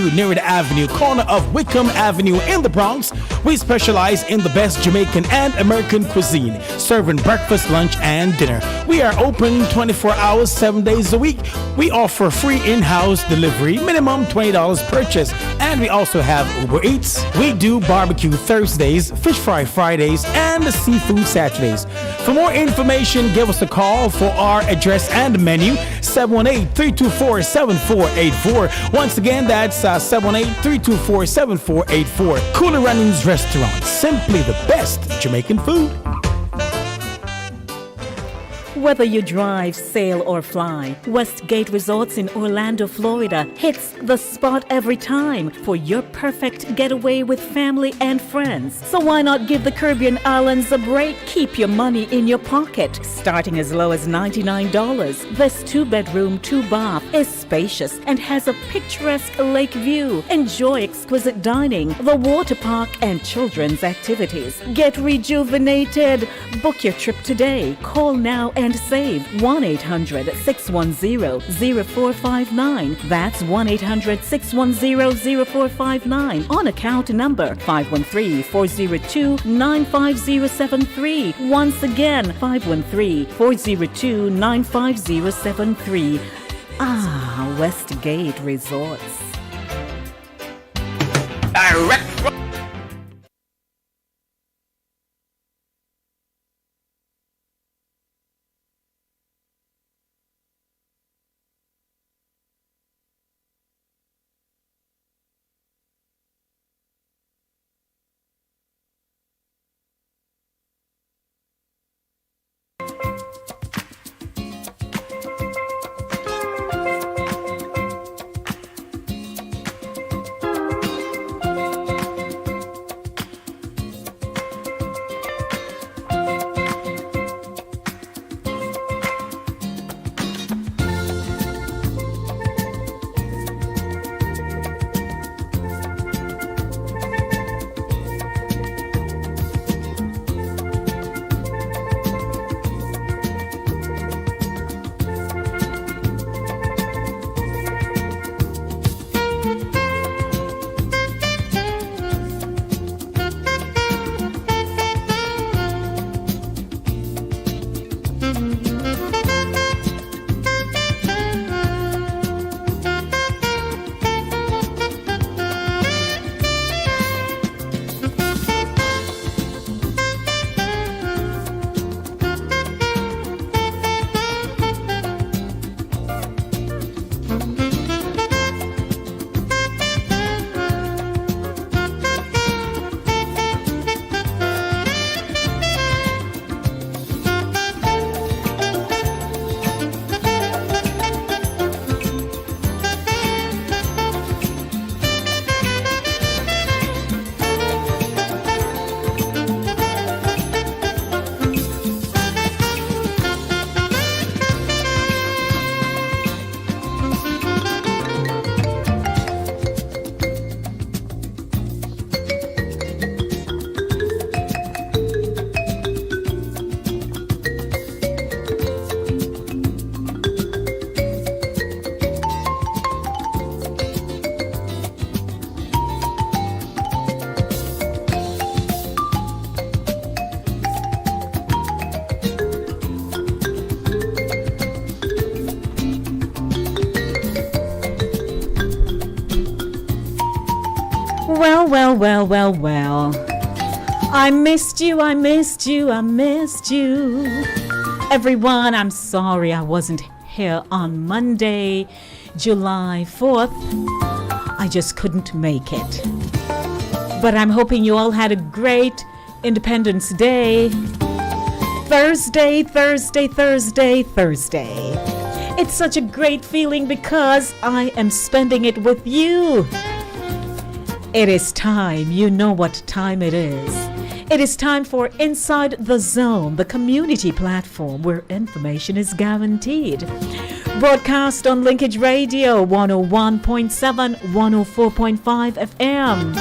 Seafood near the Avenue, corner of Wickham Avenue in the Bronx. We specialize in the best Jamaican and American cuisine, serving breakfast, lunch, and dinner. We are open 24 hours, 7 days a week. We offer free in-house delivery, minimum $20 purchase, and we also have Uber Eats. We do barbecue Thursdays, fish fry Fridays, and seafood Saturdays. For more information, give us a call for our address and menu, 718-324-7484. Once again, that's 718-324-7484. Cooler Runnings Restaurant, simply the best Jamaican food. Whether you drive, sail, or fly, Westgate Resorts in Orlando, Florida hits the spot every time for your perfect getaway with family and friends. So why not give the Caribbean islands a break? Keep your money in your pocket, starting as low as $99. This 2-bedroom, 2-bath is spacious and has a picturesque lake view. Enjoy exquisite dining, the water park, and children's activities. Get rejuvenated. Book your trip today. Call now and save 1-800-610-0459. That's 1-800-610-0459 on account number 513-402-95073. Once again, 513-402-95073. Westgate Resorts. Direct. Well. I missed you. Everyone, I'm sorry I wasn't here on Monday, July 4th. I just couldn't make it. But I'm hoping you all had a great Independence Day. Thursday. It's such a great feeling because I am spending it with you. It is time. You know what time it is. It is time for Inside the Zone, the community platform where information is guaranteed. Broadcast on Linkage Radio 101.7, 104.5 FM.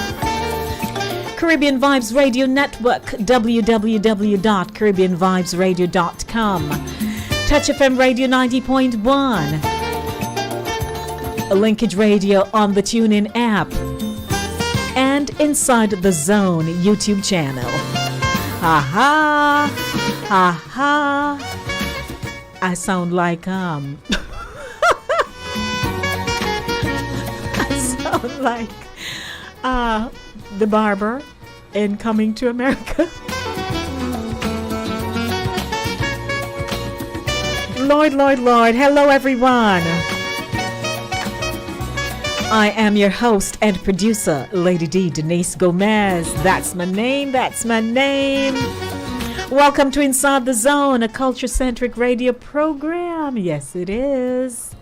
Caribbean Vibes Radio Network, www.caribbeanvibesradio.com. Touch FM Radio 90.1. Linkage Radio on the TuneIn app, and Inside the Zone YouTube channel. Aha! Aha! I sound like I sound like the barber in Coming to America. Lord, Lord, Lord. Hello, everyone. I am your host and producer, Lady D, Denise Gomez. That's my name. That's my name. Welcome to Inside the Zone, a culture-centric radio program. Yes, it is.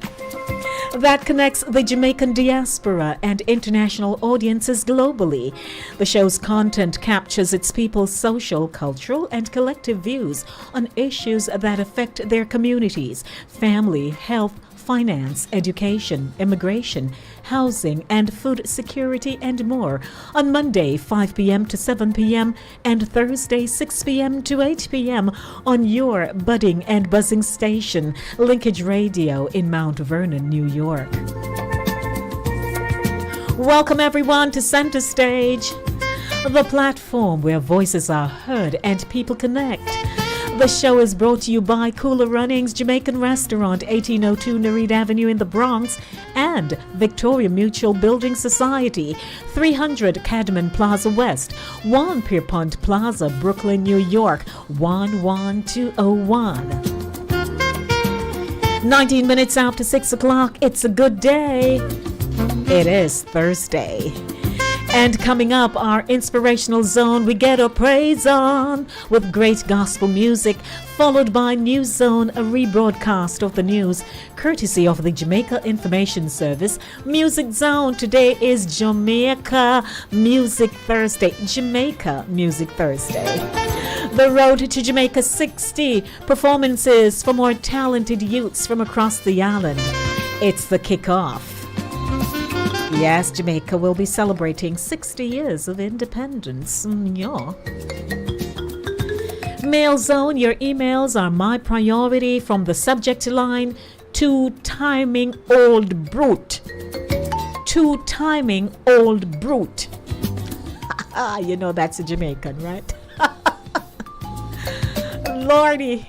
That connects the Jamaican diaspora and international audiences globally. The show's content captures its people's social, cultural, and collective views on issues that affect their communities: family, health, finance, education, immigration, housing, and food security, and more. On Monday, 5 p.m. to 7 p.m. and Thursday, 6 p.m. to 8 p.m. on your budding and buzzing station, Linkage Radio in Mount Vernon, New York. Welcome everyone to Center Stage, the platform where voices are heard and people connect. The show is brought to you by Cooler Runnings Jamaican Restaurant, 1802 Nereid Avenue in the Bronx, and Victoria Mutual Building Society, 300 Cadman Plaza West, 1 Pierpont Plaza, Brooklyn, New York, 11201. 19 minutes after 6 o'clock, it's a good day. It is Thursday. And coming up, our inspirational zone, we get our praise on with great gospel music, followed by News Zone, a rebroadcast of the news, courtesy of the Jamaica Information Service. Music Zone, today is Jamaica Music Thursday. Jamaica Music Thursday. The Road to Jamaica 60 performances for more talented youths from across the island. It's the kickoff. Yes, Jamaica will be celebrating 60 years of independence. Yeah. Mail Zone, your emails are my priority, from the subject line: "Two timing old brute." Two timing old brute. You know that's a Jamaican, right? Lordy.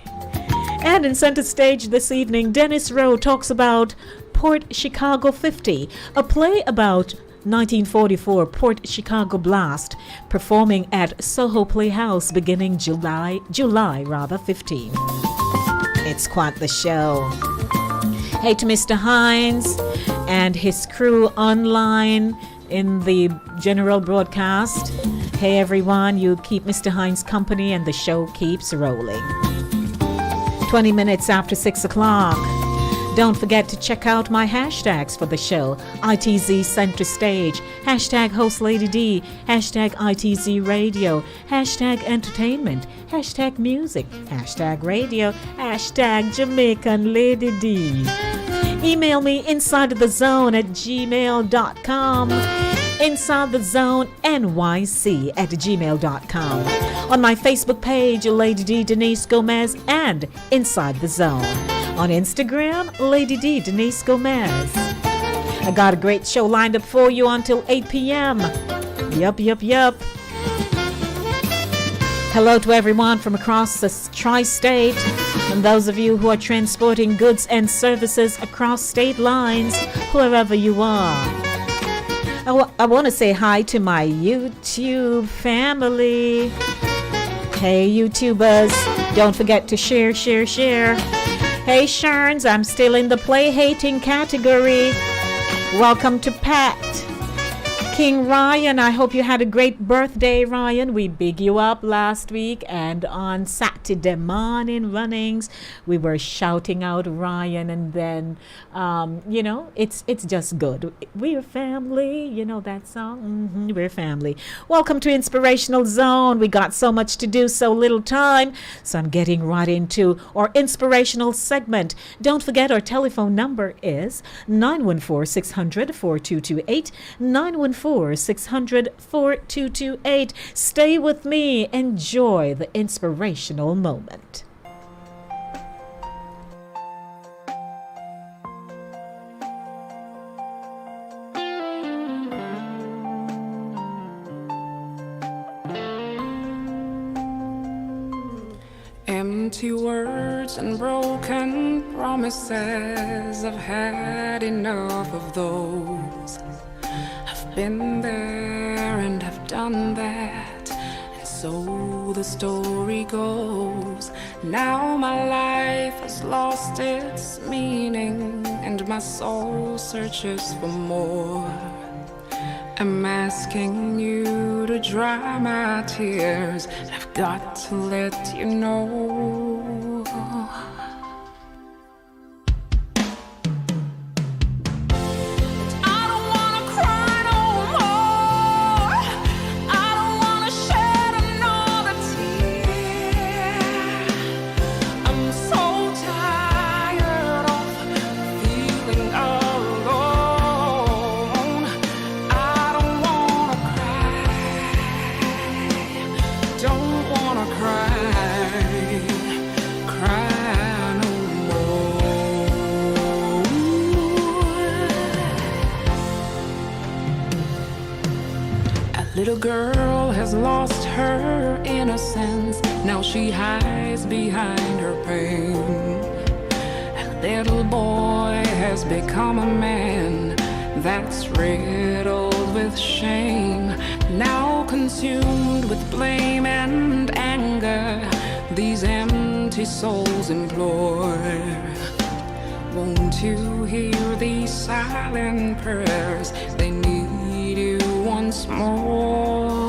And in Center Stage this evening, Dennis Rowe talks about Port Chicago 50, a play about 1944 Port Chicago blast, performing at Soho Playhouse beginning July 15. It's quite the show. Hey to Mr. Hines and his crew online in the general broadcast. Hey everyone, you keep Mr. Hines company and the show keeps rolling. 20 minutes after 6 o'clock. Don't forget to check out my hashtags for the show. ITZ Center Stage, hashtag Host Lady D, hashtag ITZ Radio, hashtag Entertainment, hashtag Music, hashtag Radio, hashtag Jamaican Lady D. Email me insidethezone@gmail.com, insidethezone@gmail.com. On my Facebook page, Lady D Denise Gomez and Inside the Zone. On Instagram, Lady D Denise Gomez. I got a great show lined up for you until 8 p.m. Yup. Hello to everyone from across the tri-state, and those of you who are transporting goods and services across state lines, wherever you are. I want to say hi to my YouTube family. Hey YouTubers, don't forget to share. Hey Sharns, I'm still in the play-hating category. Welcome to Pat. King Ryan, I hope you had a great birthday, Ryan. We big you up last week, and on Saturday morning runnings, we were shouting out Ryan, and then, it's just good. We're family, you know that song? We're family. Welcome to Inspirational Zone. We got so much to do, so little time, so I'm getting right into our inspirational segment. Don't forget our telephone number is 914-600-4228, 914-600-4228. Stay with me. Enjoy the inspirational moment. Empty words and broken promises, I've had enough of those. I've been there and I've done that, and so the story goes. Now my life has lost its meaning, and my soul searches for more. I'm asking you to dry my tears. I've got to let you know. Little girl has lost her innocence. Now she hides behind her pain. A little boy has become a man that's riddled with shame. Now consumed with blame and anger, these empty souls implore. Won't you hear these silent prayers? They need you once more.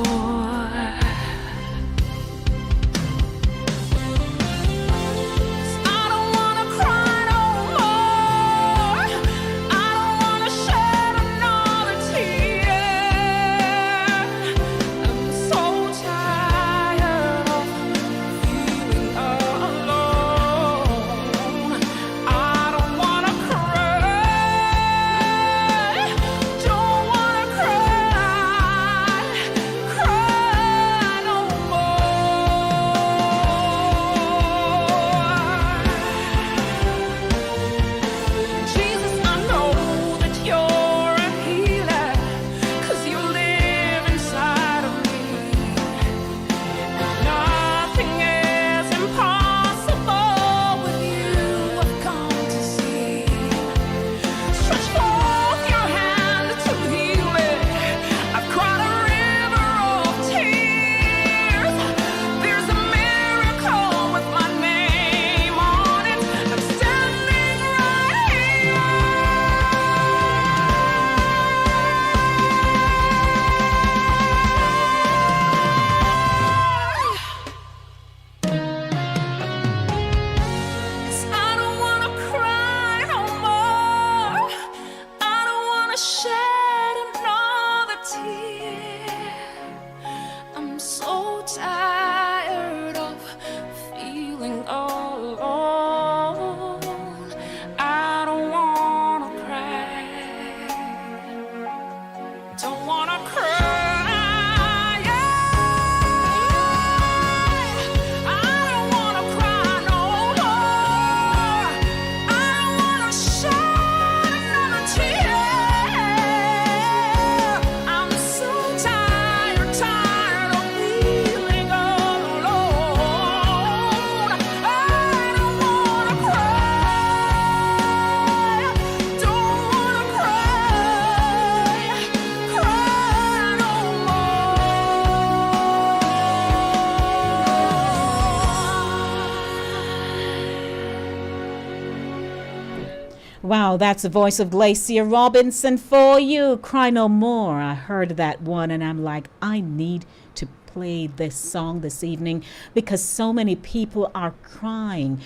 Wow, that's the voice of Glacia Robinson for you. Cry No More. I heard that one and I'm like, I need to play this song this evening because so many people are crying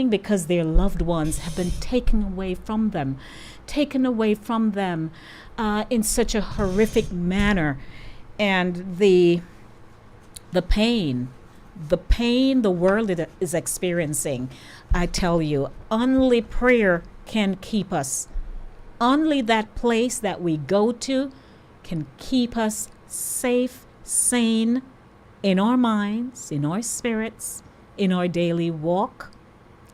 because their loved ones have been taken away from them in such a horrific manner. And the pain the world is experiencing, I tell you, only prayer can keep us. Only that place that we go to can keep us safe, sane in our minds, in our spirits, in our daily walk,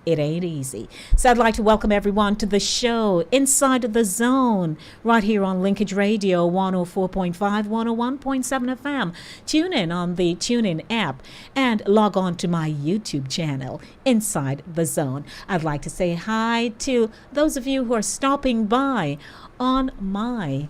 It ain't easy. So I'd like to welcome everyone to the show, Inside the Zone, right here on Linkage Radio 104.5, 101.7 FM. Tune in on the TuneIn app and log on to my YouTube channel, Inside the Zone. I'd like to say hi to those of you who are stopping by on my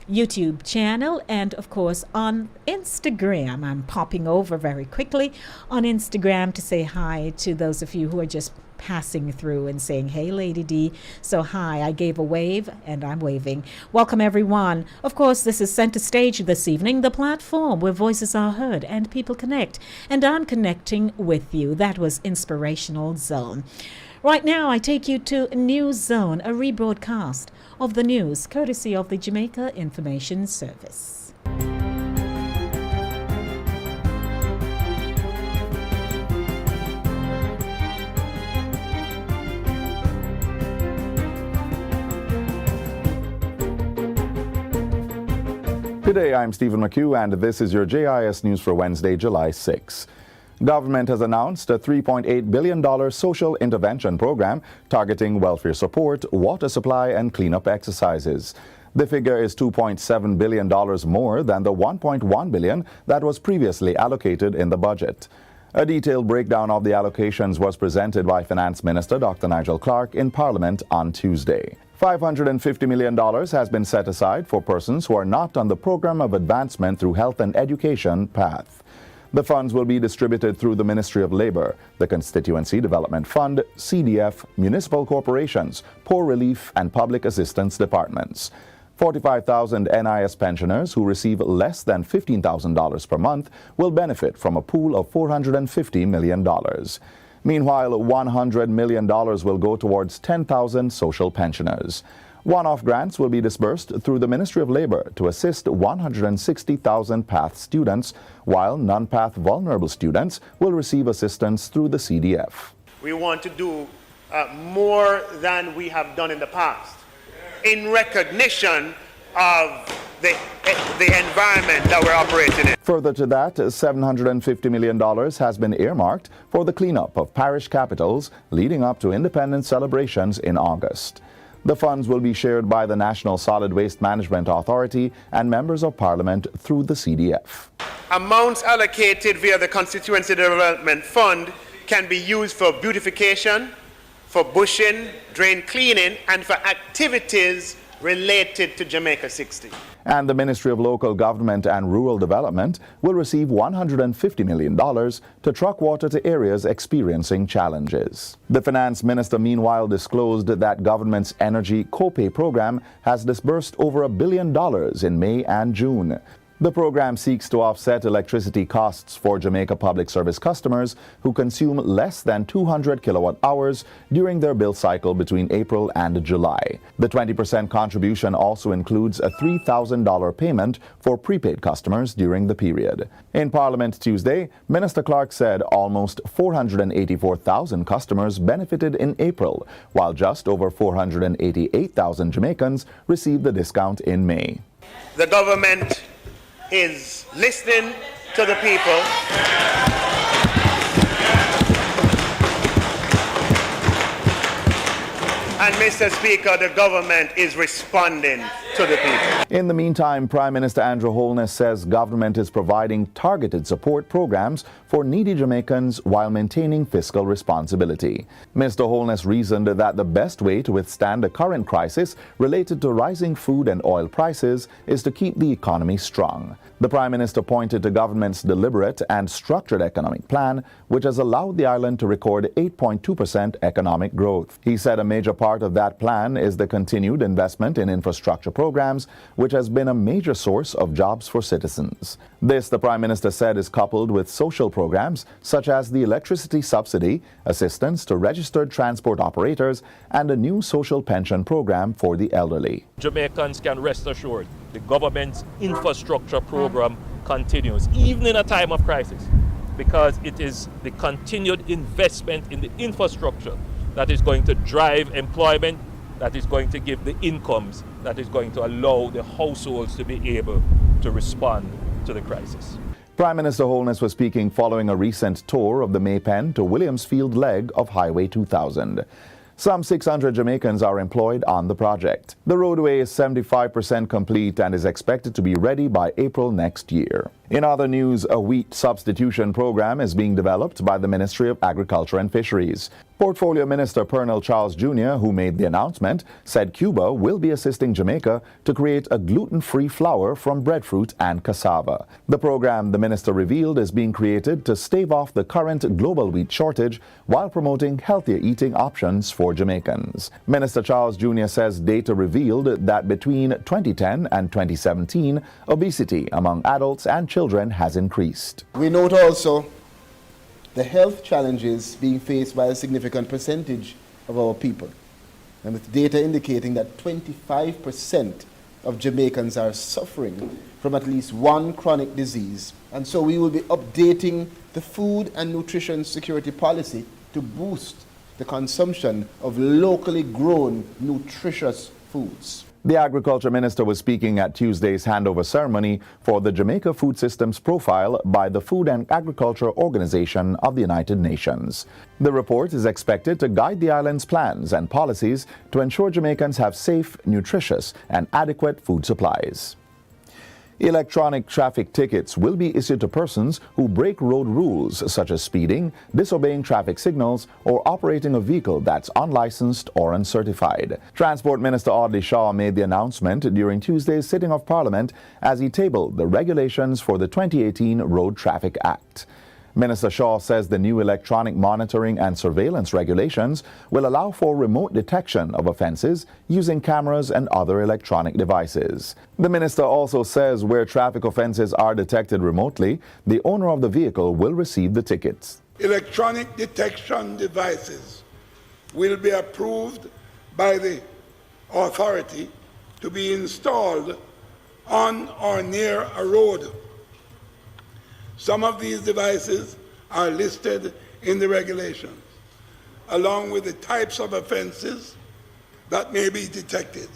YouTube channel and of course on Instagram. I'm popping over very quickly on Instagram to say hi to those of you who are just passing through and saying, hey, Lady D. So hi, I gave a wave and I'm waving. Welcome everyone. Of course, this is Center Stage this evening, the platform where voices are heard and people connect. And I'm connecting with you. That was Inspirational Zone. Right now, I take you to News Zone, a rebroadcast of the news, courtesy of the Jamaica Information Service. Good day, I'm Stephen McHugh, and this is your JIS News for Wednesday, July 6. Government has announced a $3.8 billion social intervention program targeting welfare support, water supply, and cleanup exercises. The figure is $2.7 billion more than the $1.1 billion that was previously allocated in the budget. A detailed breakdown of the allocations was presented by Finance Minister Dr. Nigel Clarke in Parliament on Tuesday. $550 million has been set aside for persons who are not on the Program of Advancement through Health and Education path. The funds will be distributed through the Ministry of Labour, the Constituency Development Fund, CDF, municipal corporations, poor relief and public assistance departments. 45,000 NIS pensioners who receive less than $15,000 per month will benefit from a pool of $450 million. Meanwhile, $100 million will go towards 10,000 social pensioners. One-off grants will be disbursed through the Ministry of Labour to assist 160,000 PATH students, while non-PATH vulnerable students will receive assistance through the CDF. We want to do more than we have done in the past in recognition of the environment that we're operating in. Further to that, $750 million has been earmarked for the cleanup of parish capitals leading up to independence celebrations in August. The funds will be shared by the National Solid Waste Management Authority and members of Parliament through the CDF. Amounts allocated via the Constituency Development Fund can be used for beautification, for bushing, drain cleaning, and for activities related to Jamaica 60. And the Ministry of Local Government and Rural Development will receive $150 million to truck water to areas experiencing challenges. The Finance Minister, meanwhile, disclosed that government's energy co-pay program has disbursed over $1 billion in May and June. The program seeks to offset electricity costs for Jamaica Public Service customers who consume less than 200 kilowatt hours during their bill cycle between April and July. The 20% contribution also includes a $3,000 payment for prepaid customers during the period. In Parliament Tuesday, Minister Clarke said almost 484,000 customers benefited in April, while just over 488,000 Jamaicans received the discount in May. The government is listening to the people. And Mr. Speaker, the government is responding to the people. In the meantime, Prime Minister Andrew Holness says government is providing targeted support programs for needy Jamaicans while maintaining fiscal responsibility. Mr. Holness reasoned that the best way to withstand the current crisis related to rising food and oil prices is to keep the economy strong. The Prime Minister pointed to government's deliberate and structured economic plan, which has allowed the island to record 8.2% economic growth. He said a major part of that plan is the continued investment in infrastructure programs, which has been a major source of jobs for citizens. This, the Prime Minister said, is coupled with social programs such as the electricity subsidy, assistance to registered transport operators, and a new social pension program for the elderly. Jamaicans can rest assured the government's infrastructure program continues, even in a time of crisis, because it is the continued investment in the infrastructure that is going to drive employment, that is going to give the incomes, that is going to allow the households to be able to respond to the crisis. Prime Minister Holness was speaking following a recent tour of the Maypen to Williamsfield leg of Highway 2000. Some 600 Jamaicans are employed on the project. The roadway is 75% complete and is expected to be ready by April next year. In other news, a wheat substitution program is being developed by the Ministry of Agriculture and Fisheries. Portfolio Minister Pernell Charles Jr., who made the announcement, said Cuba will be assisting Jamaica to create a gluten-free flour from breadfruit and cassava. The program, the minister revealed, is being created to stave off the current global wheat shortage while promoting healthier eating options for Jamaicans. Minister Charles Jr. says data revealed that between 2010 and 2017, obesity among adults and children has increased. We note also the health challenges being faced by a significant percentage of our people, and with data indicating that 25% of Jamaicans are suffering from at least one chronic disease. And so we will be updating the food and nutrition security policy to boost the consumption of locally grown, nutritious foods. The Agriculture Minister was speaking at Tuesday's handover ceremony for the Jamaica Food Systems Profile by the Food and Agriculture Organization of the United Nations. The report is expected to guide the island's plans and policies to ensure Jamaicans have safe, nutritious, and adequate food supplies. Electronic traffic tickets will be issued to persons who break road rules such as speeding, disobeying traffic signals, or operating a vehicle that's unlicensed or uncertified. Transport Minister Audley Shaw made the announcement during Tuesday's sitting of Parliament as he tabled the regulations for the 2018 Road Traffic Act. Minister Shaw says the new electronic monitoring and surveillance regulations will allow for remote detection of offences using cameras and other electronic devices. The minister also says where traffic offences are detected remotely, the owner of the vehicle will receive the tickets. Electronic detection devices will be approved by the authority to be installed on or near a road. Some of these devices are listed in the regulations, along with the types of offenses that may be detected,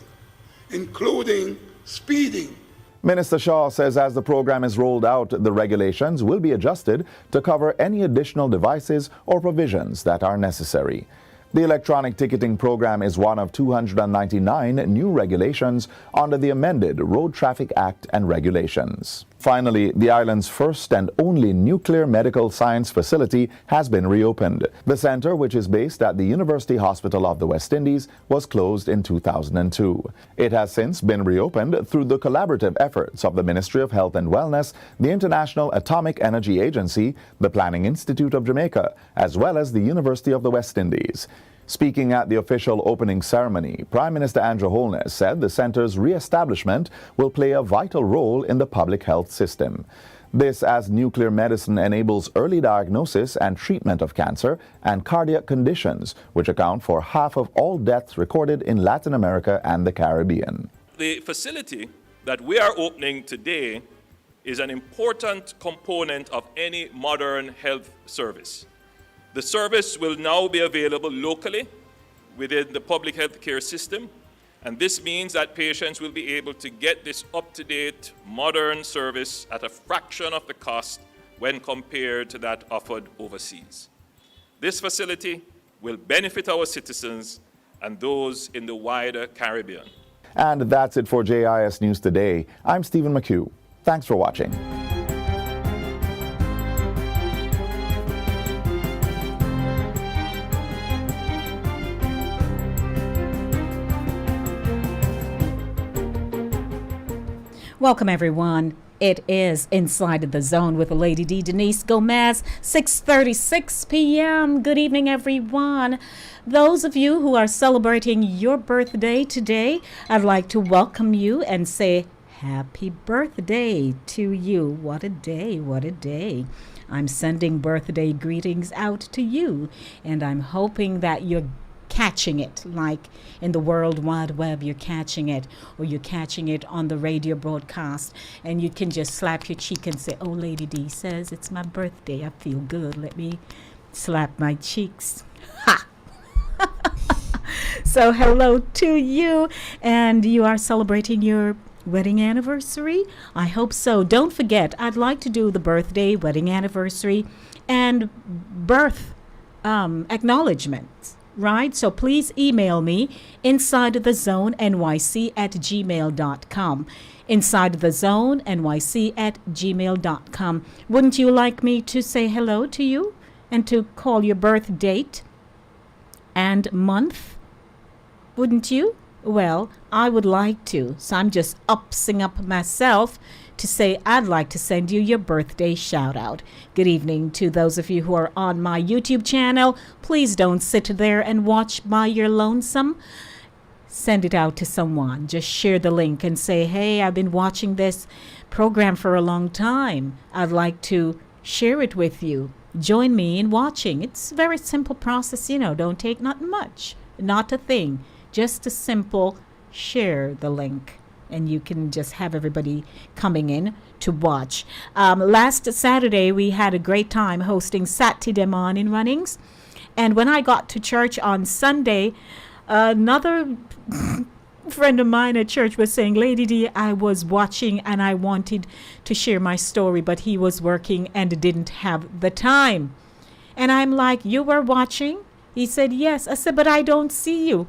including speeding. Minister Shaw says as the program is rolled out, the regulations will be adjusted to cover any additional devices or provisions that are necessary. The electronic ticketing program is one of 299 new regulations under the amended Road Traffic Act and regulations. Finally, the island's first and only nuclear medical science facility has been reopened. The center, which is based at the University Hospital of the West Indies, was closed in 2002. It has since been reopened through the collaborative efforts of the Ministry of Health and Wellness, the International Atomic Energy Agency, the Planning Institute of Jamaica, as well as the University of the West Indies. Speaking at the official opening ceremony, Prime Minister Andrew Holness said the center's re-establishment will play a vital role in the public health system. This as nuclear medicine enables early diagnosis and treatment of cancer and cardiac conditions, which account for half of all deaths recorded in Latin America and the Caribbean. The facility that we are opening today is an important component of any modern health service. The service will now be available locally within the public health care system, and this means that patients will be able to get this up-to-date, modern service at a fraction of the cost when compared to that offered overseas. This facility will benefit our citizens and those in the wider Caribbean. And that's it for JIS News Today. I'm Stephen McHugh. Thanks for watching. Welcome, everyone. It is Inside the Zone with Lady D. Denise Gomez, 6:36 p.m. Good evening, everyone. Those of you who are celebrating your birthday today, I'd like to welcome you and say happy birthday to you. What a day, what a day. I'm sending birthday greetings out to you, and I'm hoping that you're catching it, like in the World Wide Web, you're catching it, or you're catching it on the radio broadcast, and you can just slap your cheek and say, oh, Lady D says it's my birthday. I feel good. Let me slap my cheeks. Ha! So hello to you, and you are celebrating your Wedding anniversary? I hope so. Don't forget, I'd like to do the birthday, wedding anniversary, and birth acknowledgements, right? So please email me insidethezone@gmail.com. insidethezone@gmail.com. Wouldn't you like me to say hello to you and to call your birth date and month? Wouldn't you? Well, I would like to. So I'm just upping up myself to say I'd like to send you your birthday shout out. Good evening to those of you who are on my YouTube channel. Please don't sit there and watch by your lonesome. Send it out to someone. Just share the link and say, hey, I've been watching this program for a long time. I'd like to share it with you. Join me in watching. It's a very simple process, don't take not much, not a thing. Just a simple share the link, and you can just have everybody coming in to watch. Last Saturday, we had a great time hosting Saturday morning runnings. And when I got to church on Sunday, another friend of mine at church was saying, Lady D, I was watching and I wanted to share my story, but he was working and didn't have the time. And I'm like, you were watching? He said, yes. I said, but I don't see you.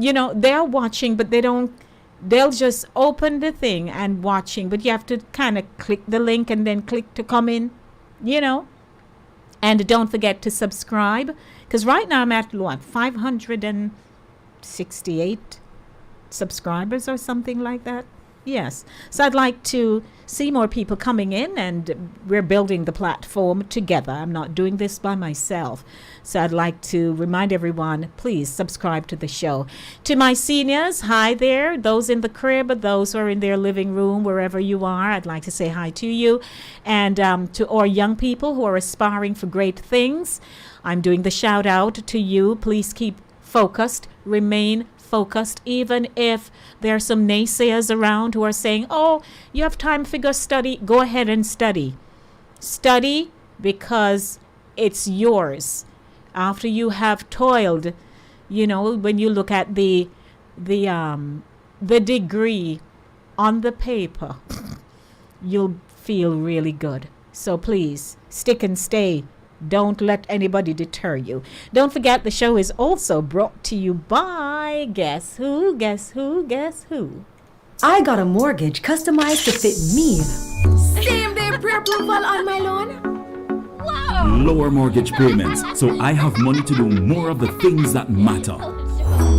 They're watching, but they'll just open the thing and watching, but you have to kind of click the link and then click to come in, And don't forget to subscribe, because right now I'm at 568 subscribers or something like that. Yes. So I'd like to see more people coming in, and we're building the platform together. I'm not doing this by myself. So I'd like to remind everyone, please subscribe to the show. To my seniors, hi there. Those in the crib, those who are in their living room, wherever you are, I'd like to say hi to you. And to our young people who are aspiring for great things, I'm doing the shout out to you. Please keep focused, remain focused, even if there are some naysayers around who are saying, oh, you have time for your study. Go ahead and study. Study because it's yours. After you have toiled, when you look at the degree on the paper, you'll feel really good. So please stick and stay. Don't let anybody deter you. Don't forget, the show is also brought to you by Guess Who? Guess Who? Guess Who? I got a mortgage customized to fit me. Same day pre-approval on my loan. Wow! Lower mortgage payments, so I have money to do more of the things that matter.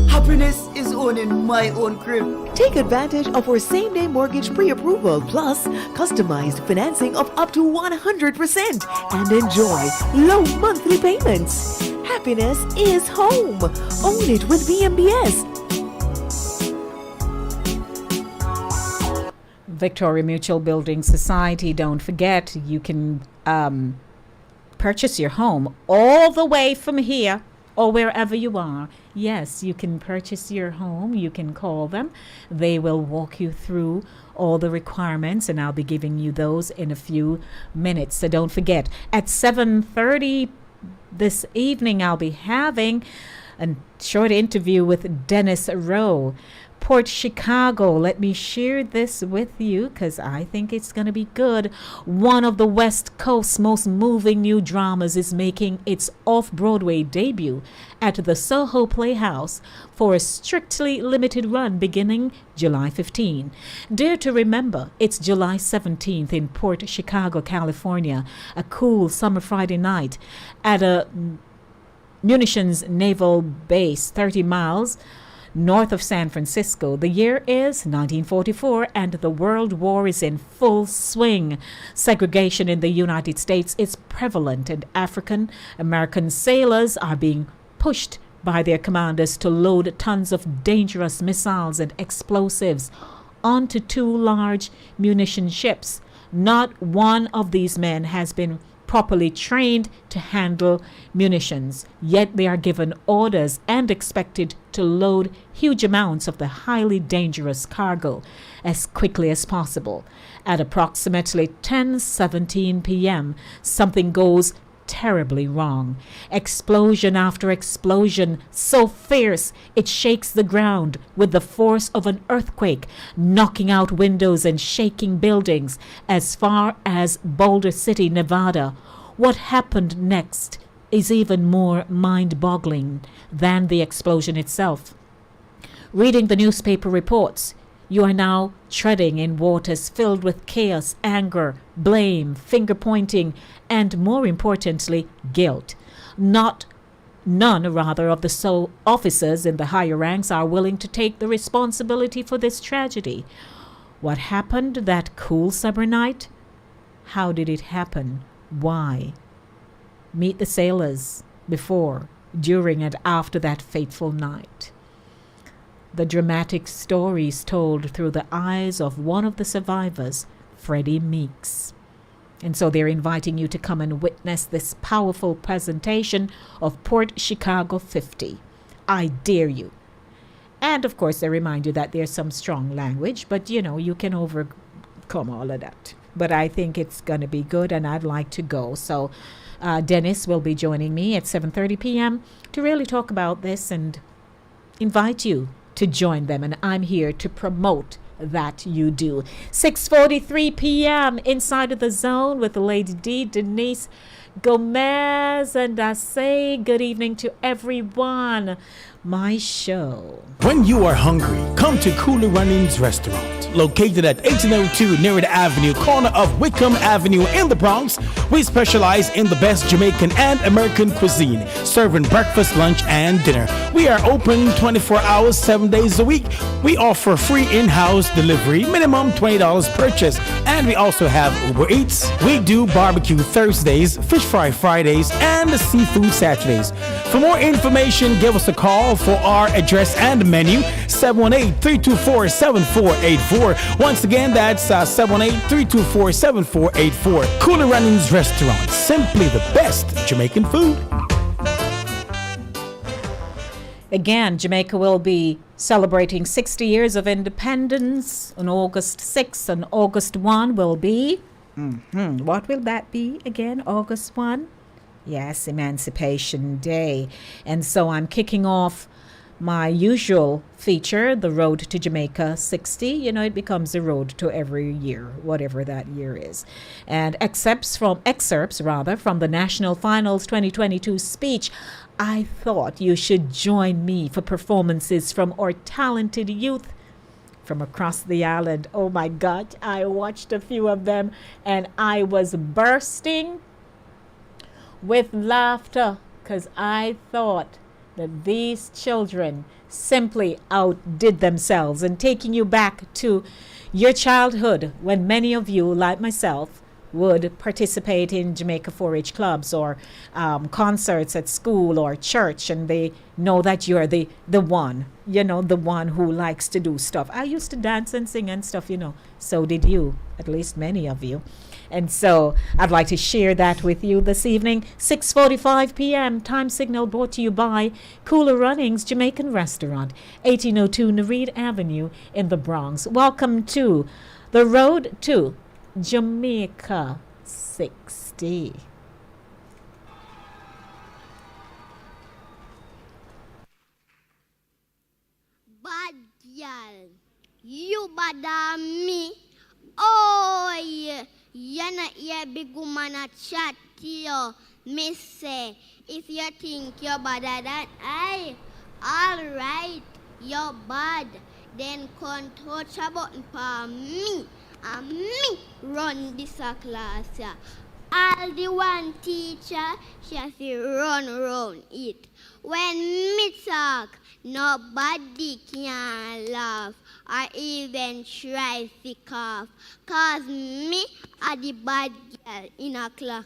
Happiness is owning my own crib. Take advantage of our same-day mortgage pre-approval plus customized financing of up to 100% and enjoy low monthly payments. Happiness is home. Own it with BMBS. Victoria Mutual Building Society. Don't forget, you can purchase your home all the way from here or wherever you are. Yes, you can purchase your home. You can call them. They will walk you through all the requirements, and I'll be giving you those in a few minutes. So don't forget, at 7:30 this evening, I'll be having a short interview with Dennis Rowe. Port Chicago, let me share this with you because I think it's going to be good. One of the West Coast's most moving new dramas is making its off-Broadway debut at the Soho Playhouse for a strictly limited run beginning July 15. Dare to remember, it's July 17th in Port Chicago, California, a cool summer Friday night at a munitions naval base 30 miles north of San Francisco. The year is 1944 and the World War is in full swing. Segregation in the United States is prevalent, and African American sailors are being pushed by their commanders to load tons of dangerous missiles and explosives onto two large munition ships. Not one of these men has been properly trained to handle munitions, yet they are given orders and expected to load huge amounts of the highly dangerous cargo as quickly as possible. At approximately 10:17 p.m., something goes terribly wrong. Explosion after explosion, so fierce it shakes the ground with the force of an earthquake, knocking out windows and shaking buildings as far as Boulder City, Nevada. What happened next is even more mind-boggling than the explosion itself. Reading the newspaper reports, you are now treading in waters filled with chaos, anger, blame, finger-pointing, and more importantly, guilt. None of the officers in the higher ranks are willing to take the responsibility for this tragedy. What happened that cool summer night? How did it happen? Why? Meet the sailors before, during, and after that fateful night. The dramatic stories told through the eyes of one of the survivors, Freddie Meeks. And so they're inviting you to come and witness this powerful presentation of Port Chicago 50. I dare you. And of course, they remind you that there's some strong language, but you can overcome all of that. But I think it's going to be good, and I'd like to go. So Dennis will be joining me at 7:30 p.m. to really talk about this and invite you to join them, and I'm here to promote that you do. 6:43 p.m. inside of the zone with Lady D, Denise Gomez, and I say good evening to everyone. My show. When you are hungry, come to Cooler Runnings Restaurant, located at 1802 Nerid Avenue, corner of Wickham Avenue in the Bronx. We specialize in the best Jamaican and American cuisine, serving breakfast, lunch, and dinner. We are open 24 hours, 7 days a week. We offer free in-house delivery, minimum $20 purchase, and we also have Uber Eats. We do barbecue Thursdays, fish fry Fridays, and seafood Saturdays. For more information, give us a call for our address and menu, 718-324-7484. Once again, that's 718-324-7484. Cooler Runnings Restaurant, simply the best Jamaican food. Again, Jamaica will be celebrating 60 years of independence on August 6th, and August 1 will be... What will that be again? August 1? Yes, Emancipation Day. And so I'm kicking off my usual feature, the Road to Jamaica 60. It becomes a road to every year, whatever that year is. And excerpts from the National Finals 2022 speech. I thought you should join me for performances from our talented youth from across the island. Oh my God, I watched a few of them and I was bursting with laughter because I thought that these children simply outdid themselves, and taking you back to your childhood when many of you, like myself, would participate in Jamaica 4-H clubs or concerts at school or church, and they know that you're the one, the one who likes to do stuff. I used to dance and sing and stuff, so did you, at least many of you. And so I'd like to share that with you this evening. 6:45 p.m. Time signal brought to you by Cooler Runnings Jamaican Restaurant, 1802 Nerid Avenue in the Bronx. Welcome to the Road to Jamaica 60. Bad girl, you bother me. Oh yeah. You not hear big woman a chat to you. Me say, if you think you're better than I, alright, you're bad. Then come touch a button for me. And me run this class. Yeah. All the one teacher, she has to run around it. When me talk, nobody can laugh or even try to cough. Cause me are the bad girl in a class.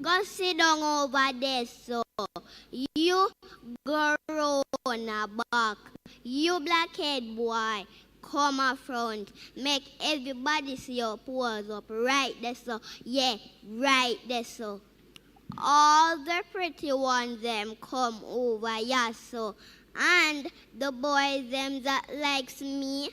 Go sit down over there, so you go round a back. You blackhead boy, come up front. Make everybody see your pose up right there, so yeah, right there, so. All the pretty ones them come over, yeah, so. And the boys them that likes me,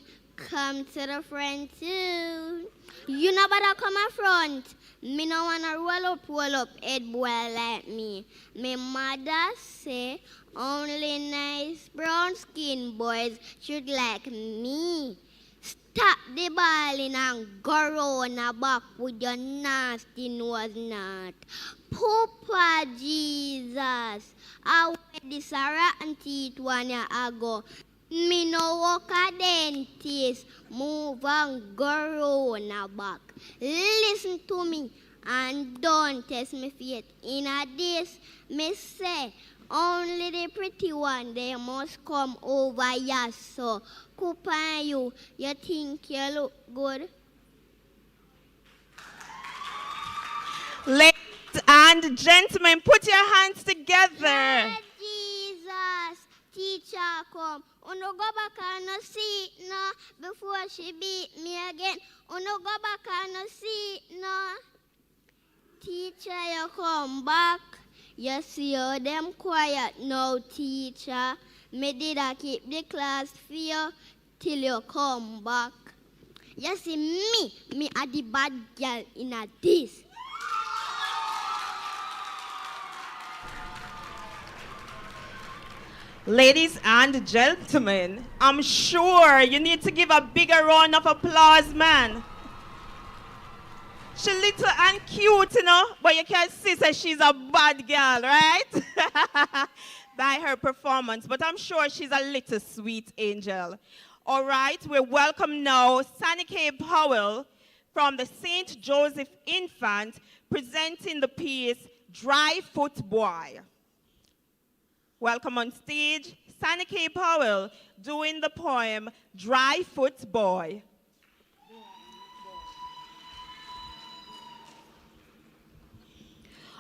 come to the front too. You know better come up front. Me no wanna roll up head boy like me. Me mother say only nice brown skin boys should like me. Stop the balling and go round the back with your nasty nose knot. Papa Jesus, I wear this a rotten teeth 1 year ago. Me no work a dentist, move and go round the back. Listen to me and don't test me faith. In a this, me say, only the pretty one, they must come over here, so coupon you think you look good? Ladies and gentlemen, put your hands together. Lord Jesus, teacher come. Uno go back and no see no before she beat me again. Uno go back and no see no. Teacher, you come back. You see how them quiet now, teacher. Me did I keep the class for you till you come back. You see me are the bad girl in a this. Ladies and gentlemen, I'm sure you need to give a bigger round of applause, man. She's little and cute, you know, but you can see that she's a bad girl, right? By her performance, but I'm sure she's a little sweet angel. All right, we welcome now Chantalle Powell from the St. Joseph Infant presenting the piece Dry Foot Boy. Welcome on stage, Chantalle Powell doing the poem Dry Foot Boy.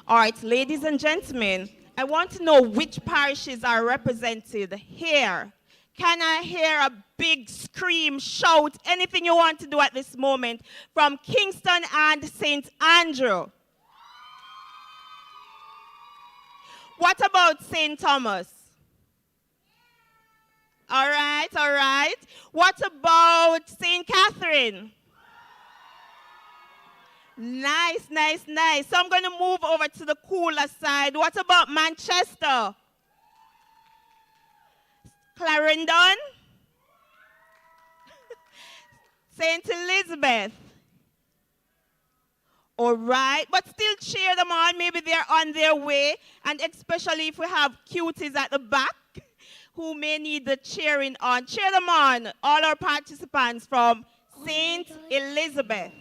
All right, ladies and gentlemen, I want to know which parishes are represented here. Can I hear a big scream, shout, anything you want to do at this moment from Kingston and St. Andrew? What about St. Thomas? All right, all right. What about St. Catherine? Nice, nice, nice. So I'm going to move over to the cooler side. What about Manchester? Clarendon? St. Elizabeth? All right, but still cheer them on. Maybe they're on their way, and especially if we have cuties at the back who may need the cheering on. Cheer them on, all our participants from St. Elizabeth.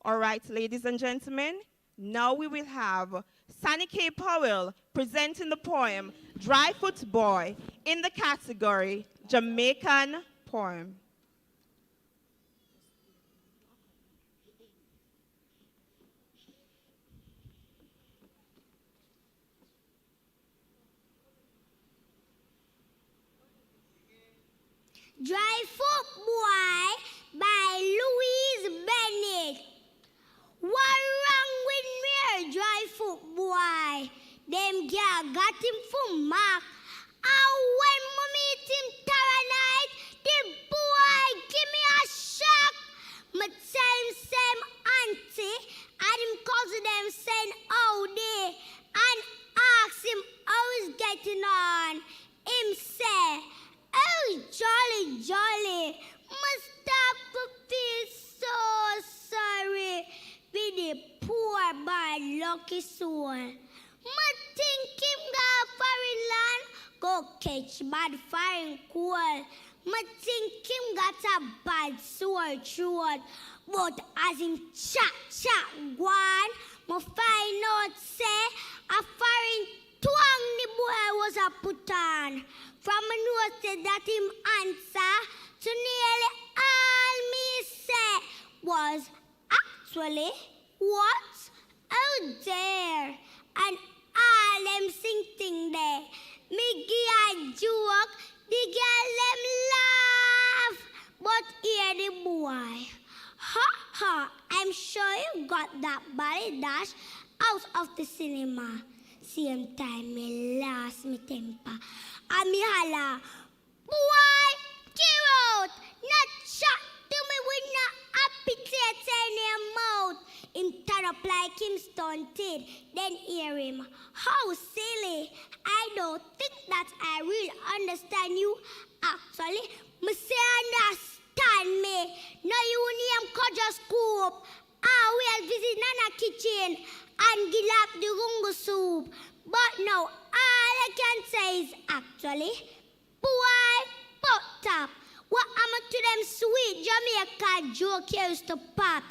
All right, ladies and gentlemen, now we will have Chantalle Powell presenting the poem Dry Foot Boy in the category Jamaican Poem. Dry Foot Boy by Louise Bennett. What wrong with me, dry foot boy? Them girl got him for mark. And when me meet him Tara night, the boy give me a shock. Me tell him same auntie, and him cousin them saying howdy, and ask him how he's getting on. Him say, oh jolly, jolly, must stop to feel so sorry. Be the poor bad lucky soul. Ma think him go foreign land, go catch bad foreign coal. Ma think him got a bad sore throat, but as him chat one, ma find out say a foreign twang the boy was a put on. From a note that him answer to nearly all me say was actually, what? Oh there. And all them sing thing there. Me give a joke, the girl them laugh. But hear the boy. Ha ha, I'm sure you got that body dash out of the cinema. Same time me lost me temper. And me holla, boy, Clear out. Not chat to me with no appetite in your mouth. Him turn up like him stunted. Then hear him. How silly. I don't think that I will understand you. Actually, me say understand me. No you name Kodja Scoop. We'll visit Nana kitchen and give up the rungu soup. But now, all I can say is actually, boy, pop top. What am to them sweet Jamaica joke here used to pop?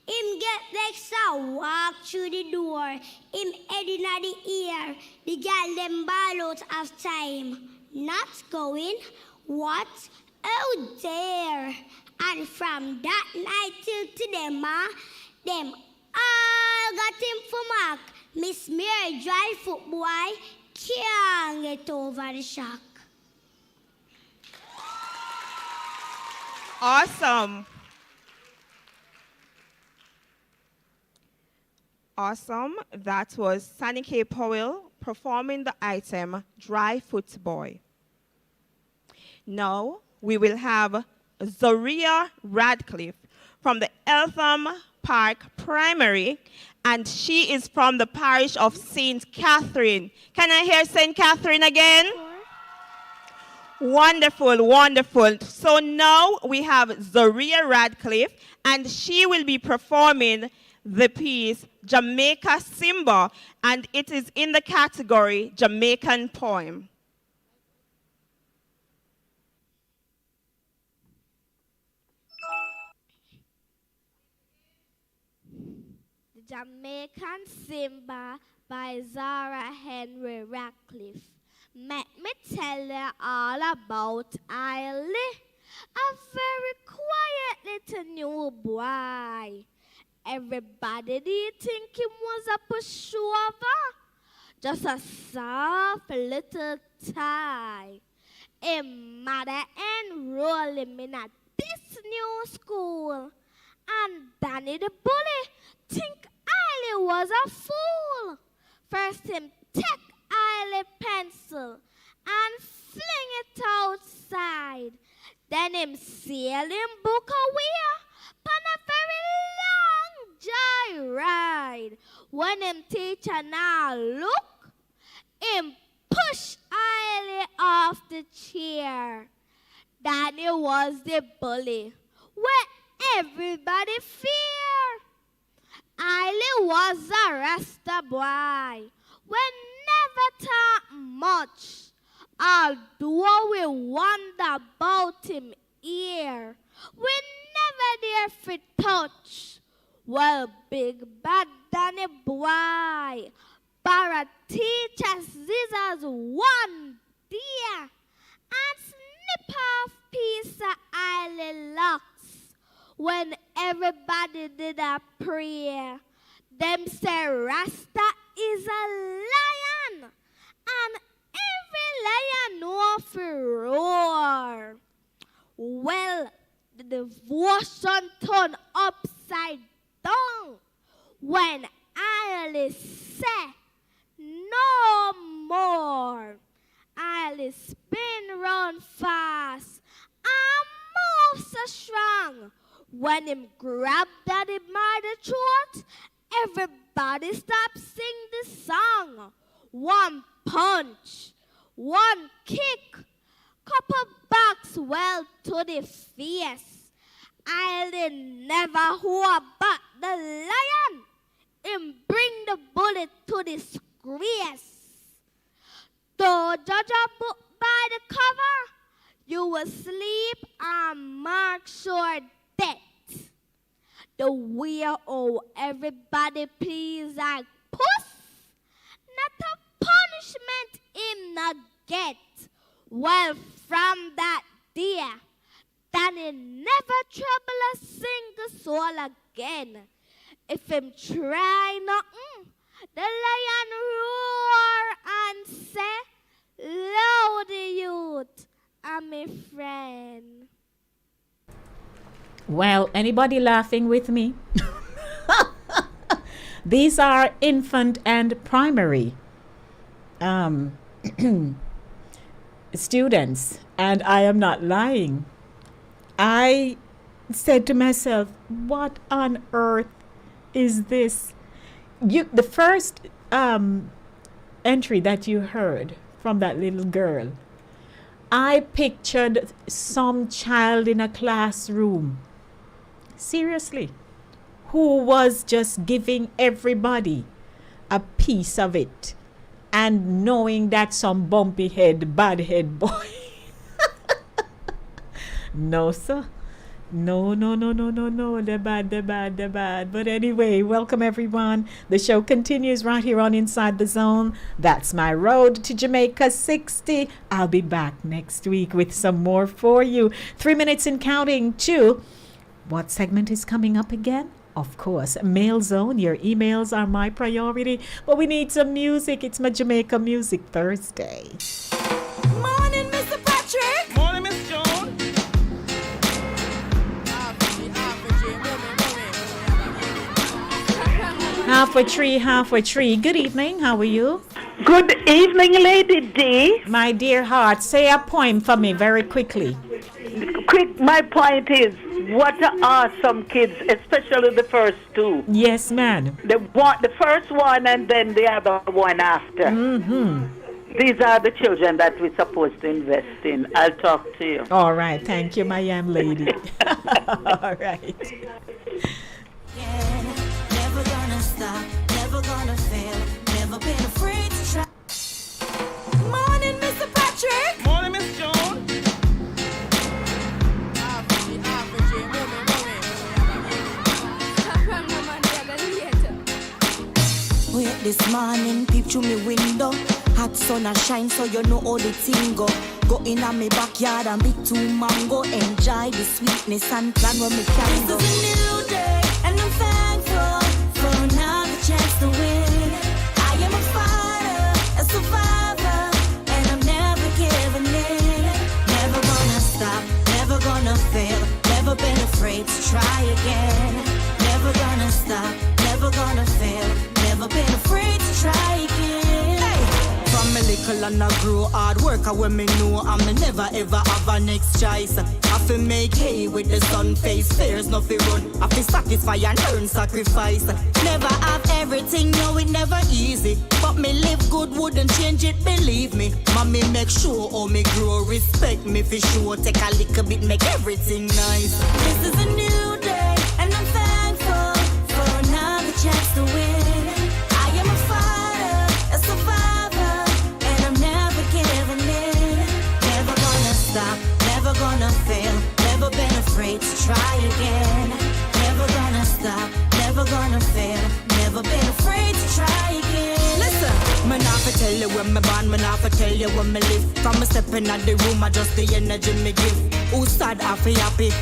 Him get vexed and walk through the door. Him head in the ear. The girl them ball out of time. Not going. What? Oh dear. And from that night till today, them all got him for mark. Miss Mary dry foot boy can't get over the shock. Awesome. Awesome. That was Sunny K. Powell performing the item Dry Foot Boy. Now we will have Zoria Radcliffe from the Eltham Park Primary, and she is from the parish of St. Catherine. Can I hear St. Catherine again? Wonderful, wonderful. So now we have Zoria Radcliffe, and she will be performing the piece Jamaica Simba, and it is in the category Jamaican Poem. The Jamaican Simba by Zara Henry Radcliffe. Let me tell you all about Eiley, a very quiet little new boy. Everybody did think him was a pushover, just a soft little tie. His mother enrolled him in this new school, and Danny the bully think Eiley was a fool. First him take Eiley pencil and fling it outside. Then him sail him book away on a very long joyride. When him teacher now look, him push Eiley off the chair. Danny was the bully, where everybody fear. Eiley was a Rasta boy, we never talk much, although we wonder about him here. We never dare fit touch. Well, big bad Danny boy, para teacher scissors one dear, and snip off piece of Eiley locks. When everybody did a prayer, them say Rasta is a lion, and every lion know for roar. Well, the devotion turned upside down when Eiley said, no more. Eiley spin round fast and move so strong. When him grabbed Daddy by the throat, everybody stopped singing the song. One punch, one kick, couple bucks well to the face. Eiley never who but the lion. Him bring the bullet to the disgrace. Though judge a book by the cover, you will sleep and mark sure death. The way oh everybody please like puss, not a punishment him not get. Well, from that day, Danny never trouble a single soul again. If him try nothing, the lion roar and say, loud youth, I'm a friend. Well, anybody laughing with me? These are infant and primary students, and I am not lying. I said to myself, what on earth is this? The first entry that you heard from that little girl, I pictured some child in a classroom, seriously, who was just giving everybody a piece of it and knowing that some bumpy head, bad head boy. No, sir. No, they're bad. But anyway, welcome everyone. The show continues right here on Inside the Zone. That's my road to Jamaica 60. I'll be back next week with some more for you. 3 minutes and counting to what segment is coming up again? Of course, Mail Zone. Your emails are my priority, but we need some music. It's my Jamaica Music Thursday. Morning, Mr. Patrick. Morning, Miss Jones. Halfway tree. Good evening. How are you? Good evening, Lady D. My dear heart, say a poem for me very quickly. My point is, what awesome kids, especially the first two. Yes, ma'am. The first one and then the other one after. Mm-hmm. These are the children that we're supposed to invest in. I'll talk to you. All right. Thank you, my young lady. All right. Never gonna stop, never gonna fail, never been afraid to try. Morning, Mr. Patrick. Morning, Miss Jones. Wait this morning, peep through me window. Hot sun a shine, so you know how the thing go. Go in a me backyard and big two mango. Enjoy the sweetness and plan where me can go. This is a new day, and I'm thankful for another chance to win. I am a fighter, a survivor, and I'm never giving in. Never gonna stop, never gonna fail, never been afraid to try again. Never gonna stop, never gonna fail, never been afraid to try again. Hey. From me little and I grow hard worker when me know I'm never ever have a next choice. I fi make hay with the sun face, fears no fi run. I fi satisfy and earn sacrifice. Never have everything, no it never easy. But me live good, wouldn't change it, believe me. Mommy make sure how me grow, respect me for sure. Take a little bit, make everything nice. This is a new day, and I'm thankful for another chance to win. I am a fighter, a survivor, and I'm never giving in. Never gonna stop, never gonna fail, never been afraid to try again. Never gonna stop, never gonna fail, never been afraid to try again. Listen, me not fi tell you when me born, me not fi tell you when me live. From me stepping out the room, I just the energy me give. Who sad happy,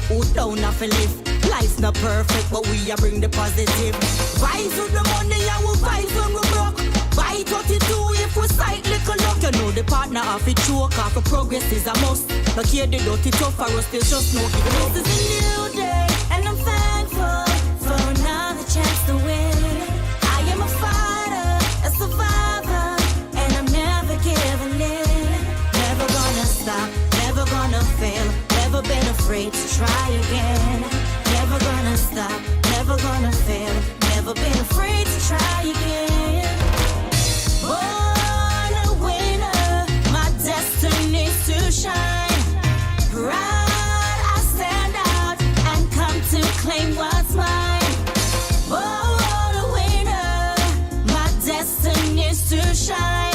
who down happy live. Life's not perfect, but we a bring the positive. Vibes with the money, I will vibes when we broke. Buy 32 if we sight little luck. You know the partner of it choke off. Progress is a must. Look here the dirty tough for us, still just no give it up. This is a new day, and I'm thankful for another chance to win. I am a fighter, a survivor, and I'm never giving in. Never gonna stop, never gonna fail, never been afraid to try again. Never gonna stop, never gonna fail, never been afraid to try again. Born a winner, my destiny's to shine. Proud I stand out and come to claim what's mine. Born a winner, my destiny's to shine.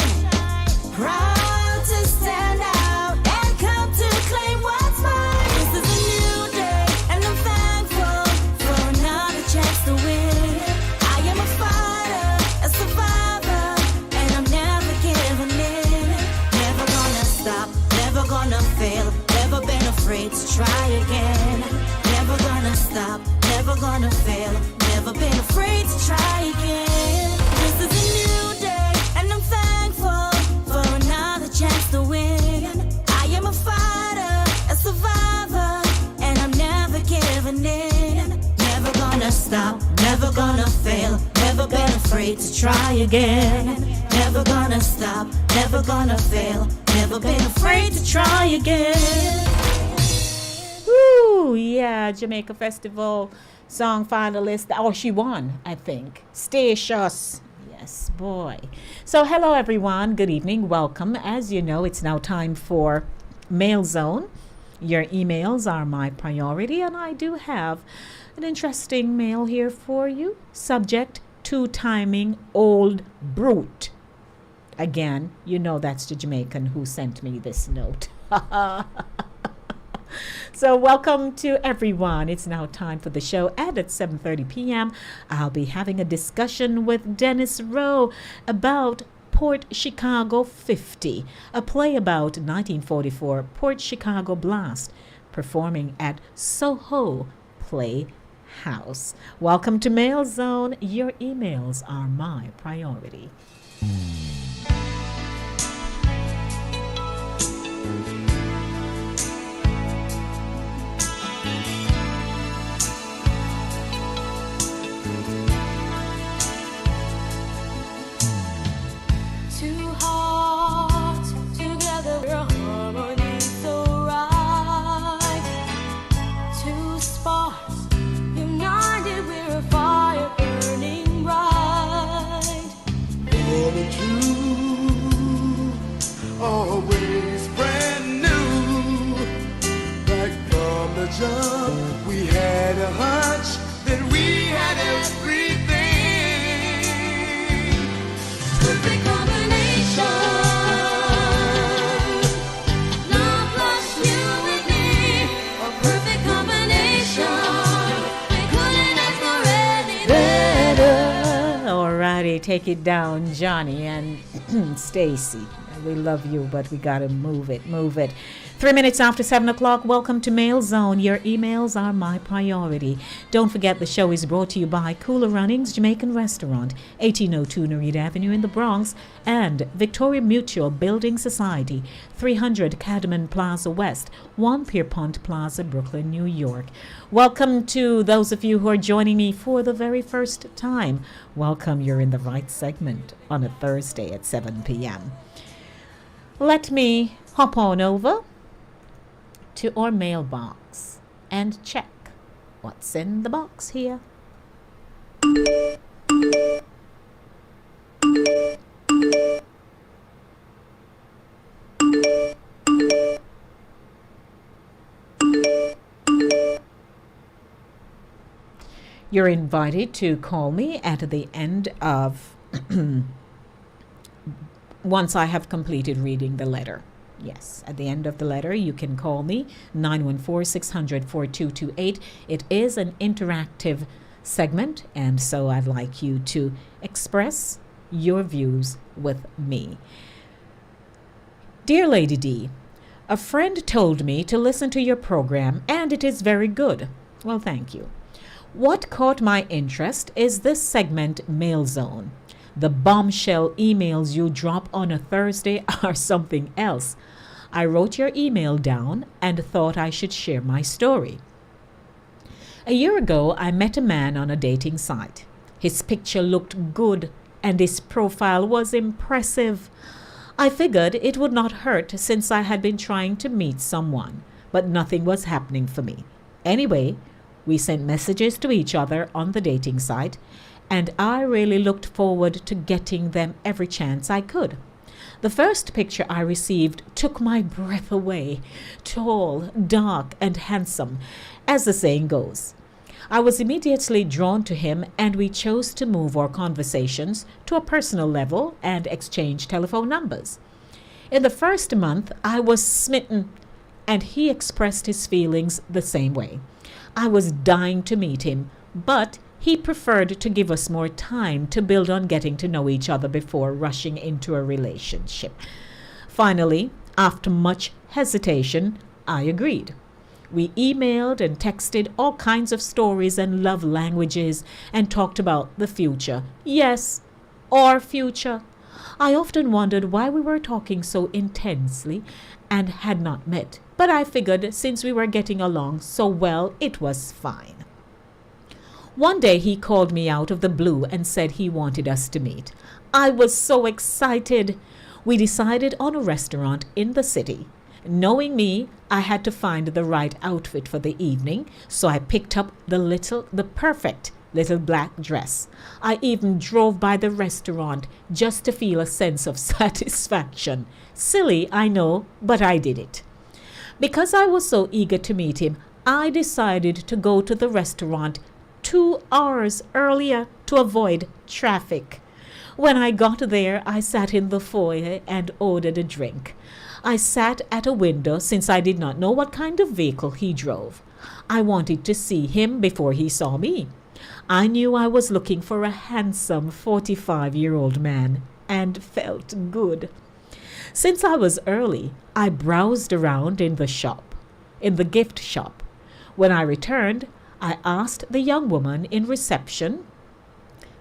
Proud to stand out and come to claim what's mine. This is a new day, and I'm thankful for another chance to win. I am a fighter, a survivor, and I'm never giving in. Never gonna stop, never gonna fail, never been afraid to try again. Never gonna stop, never gonna fail, never been afraid to try again. This is a new day, and I'm thankful for another chance to win. I am a fighter, a survivor, and I'm never giving in. Never gonna stop, never gonna fail, never been afraid to try again. Never gonna stop, never gonna fail, never been afraid to try again. Woo! Ooh, yeah, Jamaica Festival song finalist. Oh, she won, I think. Statious. Yes, boy. So, hello, everyone. Good evening. Welcome. As you know, it's now time for Mail Zone. Your emails are my priority, and I do have an interesting mail here for you. Subject: two-timing old brute. Again, you know that's the Jamaican who sent me this note. So welcome to everyone. It's now time for the show, and at 7:30 p.m. I'll be having a discussion with Dennis Rowe about Port Chicago 50, a play about 1944 Port Chicago blast, performing at Soho Playhouse. Welcome to Mail Zone. Your emails are my priority. Always brand new. Right from the jump, we had a hunch that we had everything. Perfect combination. Love plus you and me. A perfect combination. We couldn't ask for any better. Alrighty, take it down, Johnny and Stacy. We love you, but we gotta move it. 3 minutes after 7 o'clock, welcome to Mail Zone. Your emails are my priority. Don't forget the show is brought to you by Cooler Runnings Jamaican Restaurant, 1802 Norita Avenue in the Bronx, and Victoria Mutual Building Society, 300 Cadman Plaza West, 1 Pierpont Plaza, Brooklyn, New York. Welcome to those of you who are joining me for the very first time. Welcome, you're in the right segment on a Thursday at 7 p.m. Let me hop on over to our mailbox and check what's in the box here. You're invited to call me at the end of once I have completed reading the letter. Yes, at the end of the letter, you can call me, 914-600-4228. It is an interactive segment, and so I'd like you to express your views with me. Dear Lady D, a friend told me to listen to your program, and it is very good. Well, thank you. What caught my interest is this segment, Mail Zone. The bombshell emails you drop on a Thursday are something else. I wrote your email down and thought I should share my story. A year ago, I met a man on a dating site. His picture looked good and his profile was impressive. I figured it would not hurt since I had been trying to meet someone, but nothing was happening for me. Anyway, we sent messages to each other on the dating site, and I really looked forward to getting them every chance I could. The first picture I received took my breath away. Tall, dark, and handsome, as the saying goes. I was immediately drawn to him, and we chose to move our conversations to a personal level and exchange telephone numbers. In the first month, I was smitten, and he expressed his feelings the same way. I was dying to meet him, but he preferred to give us more time to build on getting to know each other before rushing into a relationship. Finally, after much hesitation, I agreed. We emailed and texted all kinds of stories and love languages and talked about the future. Yes, our future. I often wondered why we were talking so intensely and had not met, but I figured since we were getting along so well, it was fine. One day he called me out of the blue and said he wanted us to meet. I was so excited. We decided on a restaurant in the city. Knowing me, I had to find the right outfit for the evening, so I picked up the perfect little black dress. I even drove by the restaurant just to feel a sense of satisfaction. Silly, I know, but I did it. Because I was so eager to meet him, I decided to go to the restaurant 2 hours earlier to avoid traffic. When I got there, I sat in the foyer and ordered a drink. I sat at a window since I did not know what kind of vehicle he drove. I wanted to see him before he saw me. I knew I was looking for a handsome 45-year-old man and felt good. Since I was early, I browsed around in the gift shop. When I returned, I asked the young woman in reception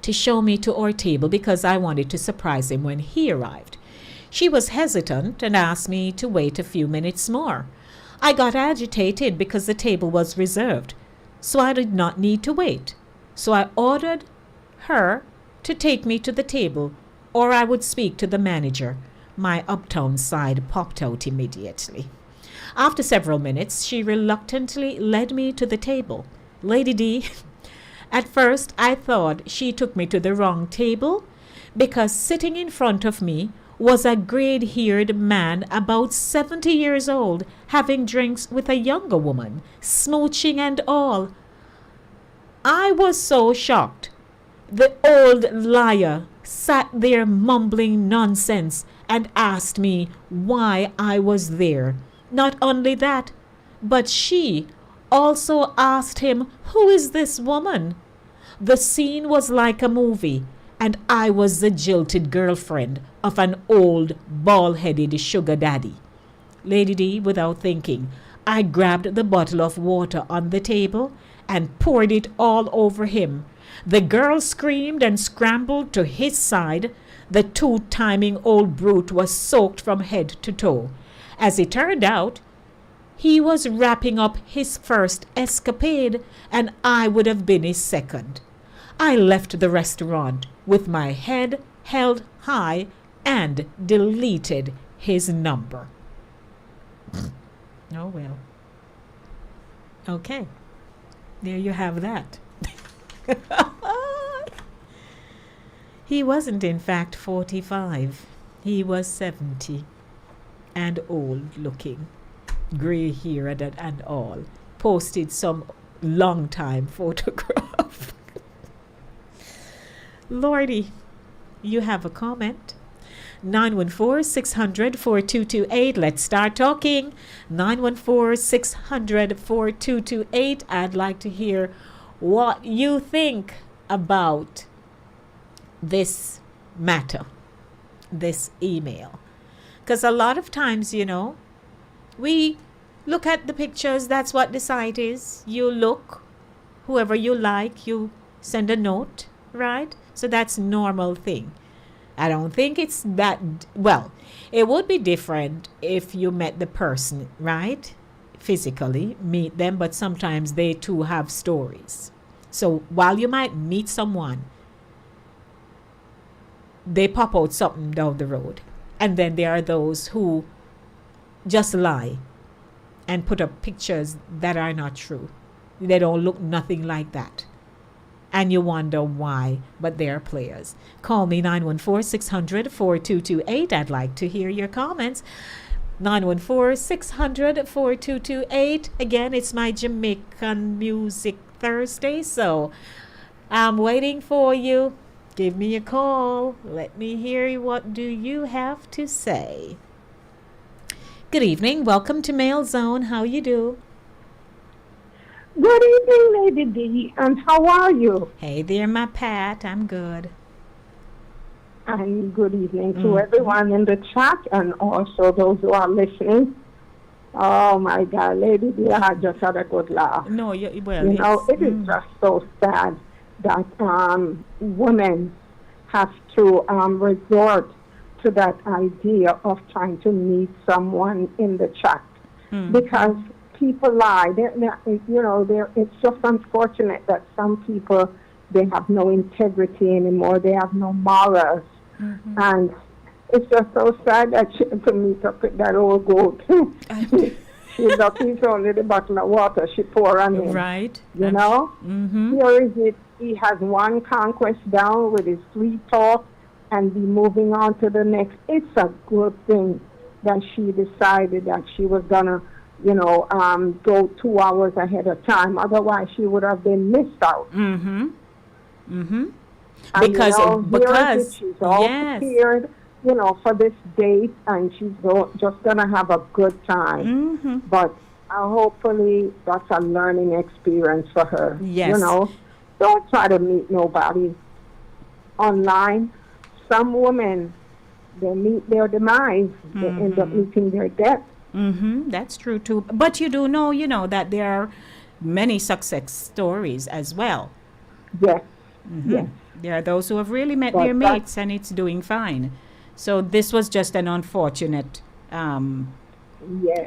to show me to our table because I wanted to surprise him when he arrived. She was hesitant and asked me to wait a few minutes more. I got agitated because the table was reserved, so I did not need to wait. So I ordered her to take me to the table, or I would speak to the manager. My uptown side popped out immediately. After several minutes, she reluctantly led me to the table. Lady D, at first I thought she took me to the wrong table because sitting in front of me was a gray-haired man about 70 years old having drinks with a younger woman, smooching and all. I was so shocked. The old liar sat there mumbling nonsense and asked me why I was there. Not only that, but she also asked him, "Who is this woman?" The scene was like a movie, and I was the jilted girlfriend of an old, bald-headed sugar daddy. Lady D, without thinking, I grabbed the bottle of water on the table and poured it all over him. The girl screamed and scrambled to his side. The two-timing old brute was soaked from head to toe. As it turned out, he was wrapping up his first escapade, and I would have been his second. I left the restaurant with my head held high and deleted his number. Oh well. Okay. There you have that. He wasn't in fact 45. He was 70 and old looking, gray haired and all. Posted some long time photograph. Lordy, you have a comment? 914-600-4228. Let's start talking. 914-600-4228. I'd like to hear what you think about this matter, this email. Because a lot of times, you know, we look at the pictures. That's what the site is. You look, whoever you like, you send a note, right? So that's a normal thing. I don't think it's that, well, it would be different if you met the person, right? Physically, meet them, but sometimes they too have stories. So while you might meet someone, they pop out something down the road. And then there are those who just lie and put up pictures that are not true. They don't look nothing like that. And you wonder why, but they're players. Call me 914-600-4228. I'd like to hear your comments. 914-600-4228. Again, it's my Jamaican Music Thursday, so I'm waiting for you. Give me a call. Let me hear what do you have to say. Good evening. Welcome to Mail Zone. How you do? Good evening, Lady D, and how are you? Hey there, my Pat. I'm good. And good evening to everyone in the chat and also those who are listening. Oh my God, Lady D, I just had a good laugh. No, well, you know, it is just so sad that women have to resort to that idea of trying to meet someone in the chat because people lie. It's just unfortunate that some people, they have no integrity anymore. They have no morals. And It's just so sad that she had to meet up with that old goat. She's lucky it's only the bottle of water she pour on him. Right. You know? Mm-hmm. Here is it. He has one conquest down with his sweet talk and be moving on to the next. It's a good thing that she decided that she was going to, go 2 hours ahead of time. Otherwise, she would have been missed out. Mm-hmm. Mm-hmm. And, Because here is it. She's all prepared, for this date, and she's just going to have a good time. Mm-hmm. But hopefully that's a learning experience for her. Yes. Don't try to meet nobody online. Some women, they meet their demise. They end up meeting their death. Mm-hmm. That's true too. But you do know, that there are many success stories as well. Yes. Mm-hmm. Yes. There are those who have really met their mates and it's doing fine. So this was just an unfortunate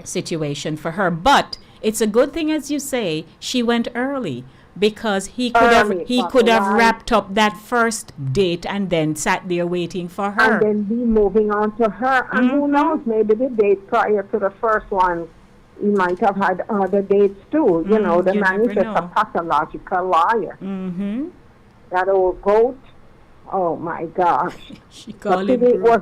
situation for her. But it's a good thing, as you say, she went early, because he could have wrapped up that first date and then sat there waiting for her. And then be moving on to her. And who knows, maybe the date prior to the first one, he might have had other dates too. The man is just a pathological liar. Mm-hmm. That old goat, oh my gosh. She called it was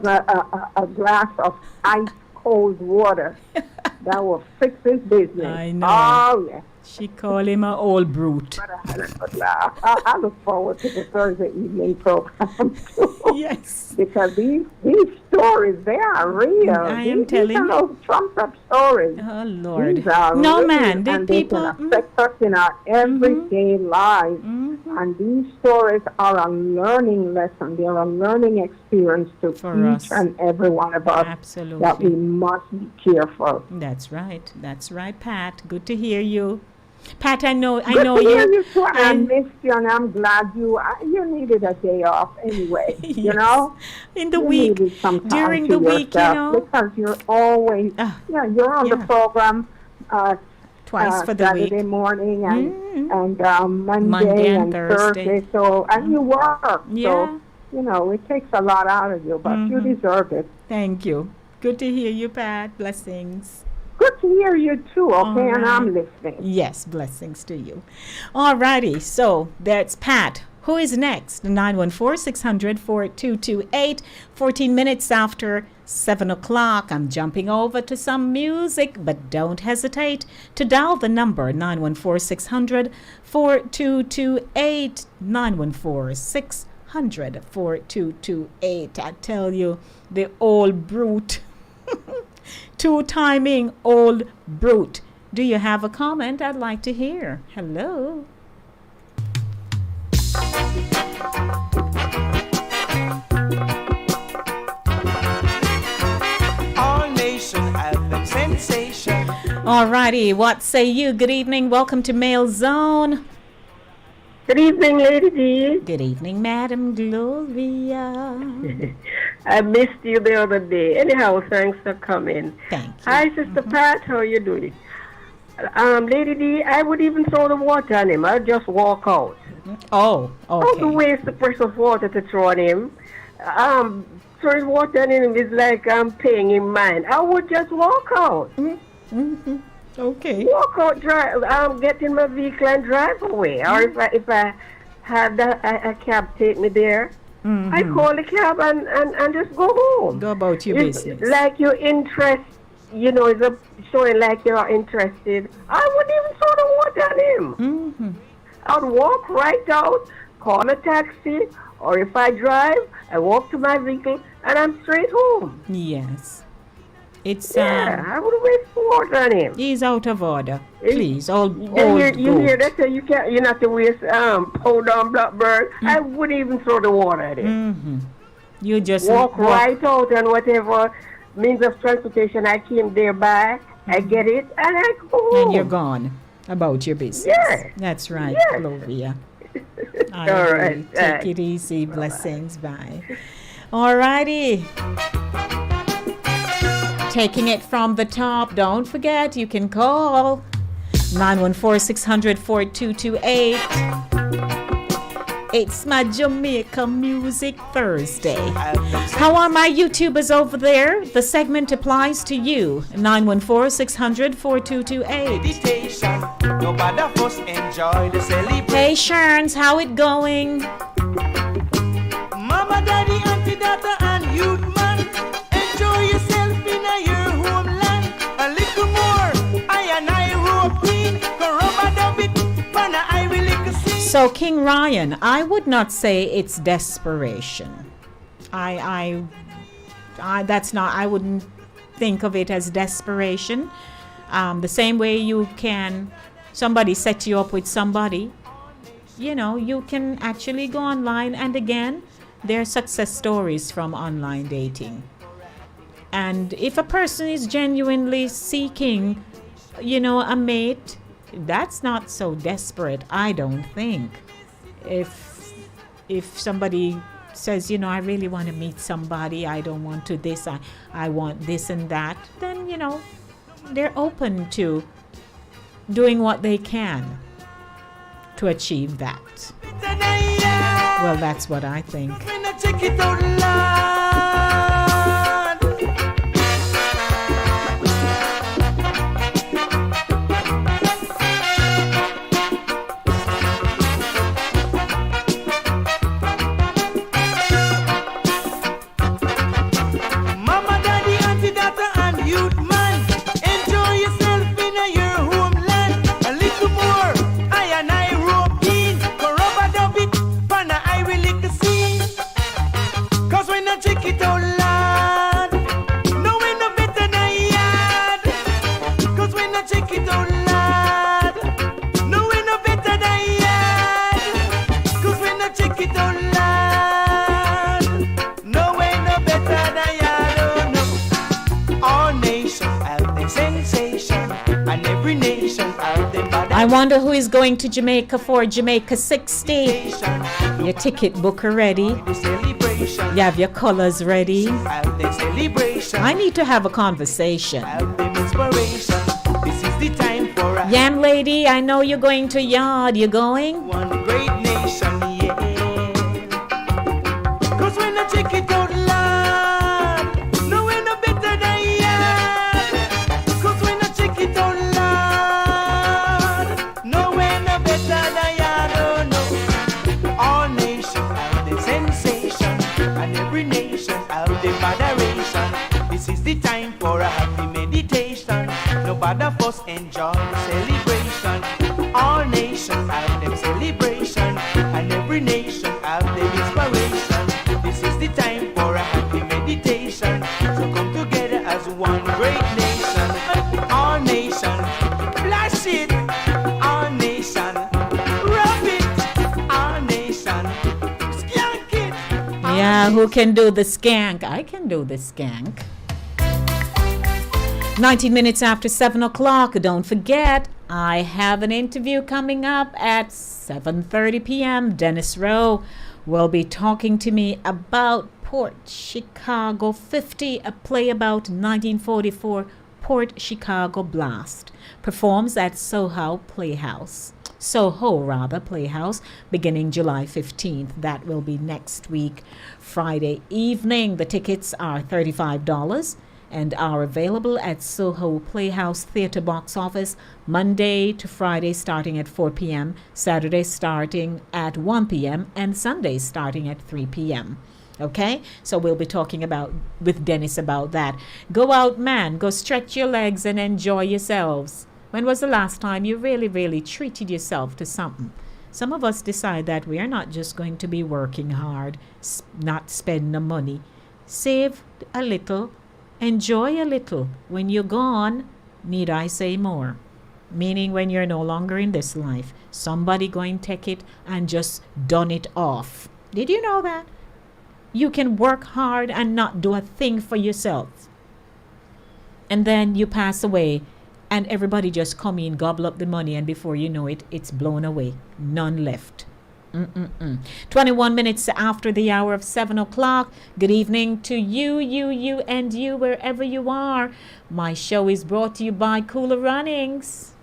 a glass of ice cold water that will fix his business. I know. Oh, yes. She called him an old brute. I look forward to the Thursday evening program too. Yes. Because these stories, they are real. I am telling you. These are no trumped up stories. Oh, Lord. These are No, real, man. and they can affect us in our everyday lives. And these stories are a learning lesson. They're a learning experience to each and every one of us. Absolutely. That we must be careful. That's right. That's right, Pat. Good to hear you. Pat, I know Good to you. hear you too. I missed you, and I'm glad you needed a day off anyway. Yes. In the week, during the week, because you're always you're on the program twice for the Saturday week. morning and Monday and Thursday. So and you work. Yeah. So it takes a lot out of you, but you deserve it. Thank you. Good to hear you, Pat. Blessings. Good to hear you too, okay? Right. And I'm listening. Yes, blessings to you. All righty, so that's Pat. Who is next? 914-600-4228. 14 minutes after 7 o'clock. I'm jumping over to some music, but don't hesitate to dial the number 914-600-4228. 914-600-4228. I tell you, the old brute. Two-timing old brute. Do you have a comment I'd like to hear? Hello. All nation have sensation. All righty. What say you? Good evening. Welcome to Mail Zone. Good evening, Lady D. Good evening, Madam Gloria. I missed you the other day. Anyhow, thanks for coming. Thank you. Hi, Sister Pat. How are you doing? Lady D, I would even throw the water on him. I'd just walk out. Oh, okay. How to waste the precious water to throw on him? Throwing water on him is like I'm paying him mine. I would just walk out. Mm-hmm. Okay. Walk out, drive. Get in my vehicle and drive away. Or if I have a cab take me there, I call the cab and just go home. Go about your business. Like your interest, is showing like you're interested. I wouldn't even throw the water on him. I'd walk right out, call a taxi, or if I drive, I walk to my vehicle and I'm straight home. Yes. It's I would waste water on him. He's out of order. Please, old you hear that? So you're not to waste powder on blackbird. I wouldn't even throw the water at him. You just walk right out and whatever means of transportation I came there by, I get it and I go home. And you're gone about your business. Yeah. That's right, Yes. Gloria. All right. Take it easy. Blessings. Bye. All righty. Taking it from the top. Don't forget, you can call 914-600-4228. It's my Jamaica Music Thursday. How are my YouTubers over there? The segment applies to you. 914-600-4228. Nobody of us enjoy the celebration. Hey, Sherns, how it going? Mama, daddy, auntie, daughter, and youth man, enjoy yourself in your homeland. A little more, I and I rope queen, go rubber dub it, pana I will lick a scene. So, King Ryan, I would not say it's desperation. I wouldn't think of it as desperation. The same way you can, somebody set you up with somebody, you know, you can actually go online, and again, there are success stories from online dating. And if a person is genuinely seeking, you know, a mate, that's not so desperate, I don't think. If somebody says, you know, I really want to meet somebody, I don't want to this, I want this and that, then, you know, they're open to doing what they can to achieve that. Well, that's what I think. Check it out loud. Mama, daddy, auntie, daughter, and youth man, enjoy yourself in your homeland. A little more, I and I rope in, go rubber dub it, pana I will lick the scene. Cause when I check it out loud, no way no better than yard. Cause when I check it out loud, no way no better than yard. Cause when I check it out loud, no way no better than yard. Oh no. All nations have their sensation, and every nation have their body. I wonder who is going to Jamaica for Jamaica 60. Your ticket book ready? You have your colors ready? I need to have a conversation. Yam lady, I know you're going to Yard. You going? One great nation, yeah. Cause when I check it out loud, no way no better than yard. Cause when I check it out loud, no way no better than yard. Oh no. All nations have their sensation, and every nation have their moderation. This is the time for a happy meditation. Nobody of us enjoy the celebration. All nations have them celebration, and every nation have their inspiration. This is the time for a happy meditation. So come together as one great nation. All nation, flash it. All nation, rub it. All nation, skank it. Yeah, who can do the skank? I can do the skank. 19 minutes after 7 o'clock. Don't forget, I have an interview coming up at 7:30 p.m. Dennis Rowe will be talking to me about Port Chicago 50, a play about 1944 Port Chicago blast. Performs at Soho Playhouse, beginning July 15th. That will be next week, Friday evening. The tickets are $35 and are available at Soho Playhouse Theatre Box Office Monday to Friday starting at 4 p.m., Saturday starting at 1 p.m., and Sunday starting at 3 p.m. Okay? So we'll be talking with Dennis about that. Go out, man. Go stretch your legs and enjoy yourselves. When was the last time you really, really treated yourself to something? Some of us decide that we are not just going to be working hard, not spend the money. Save a little. Enjoy a little. When you're gone, need I say more? Meaning when you're no longer in this life, somebody going to take it and just done it off. Did you know that? You can work hard and not do a thing for yourself. And then you pass away and everybody just come in, gobble up the money, and before you know it, it's blown away. None left. 21 minutes after the hour of 7 o'clock. Good evening to you, and you, wherever you are. My show is brought to you by Cooler Runnings.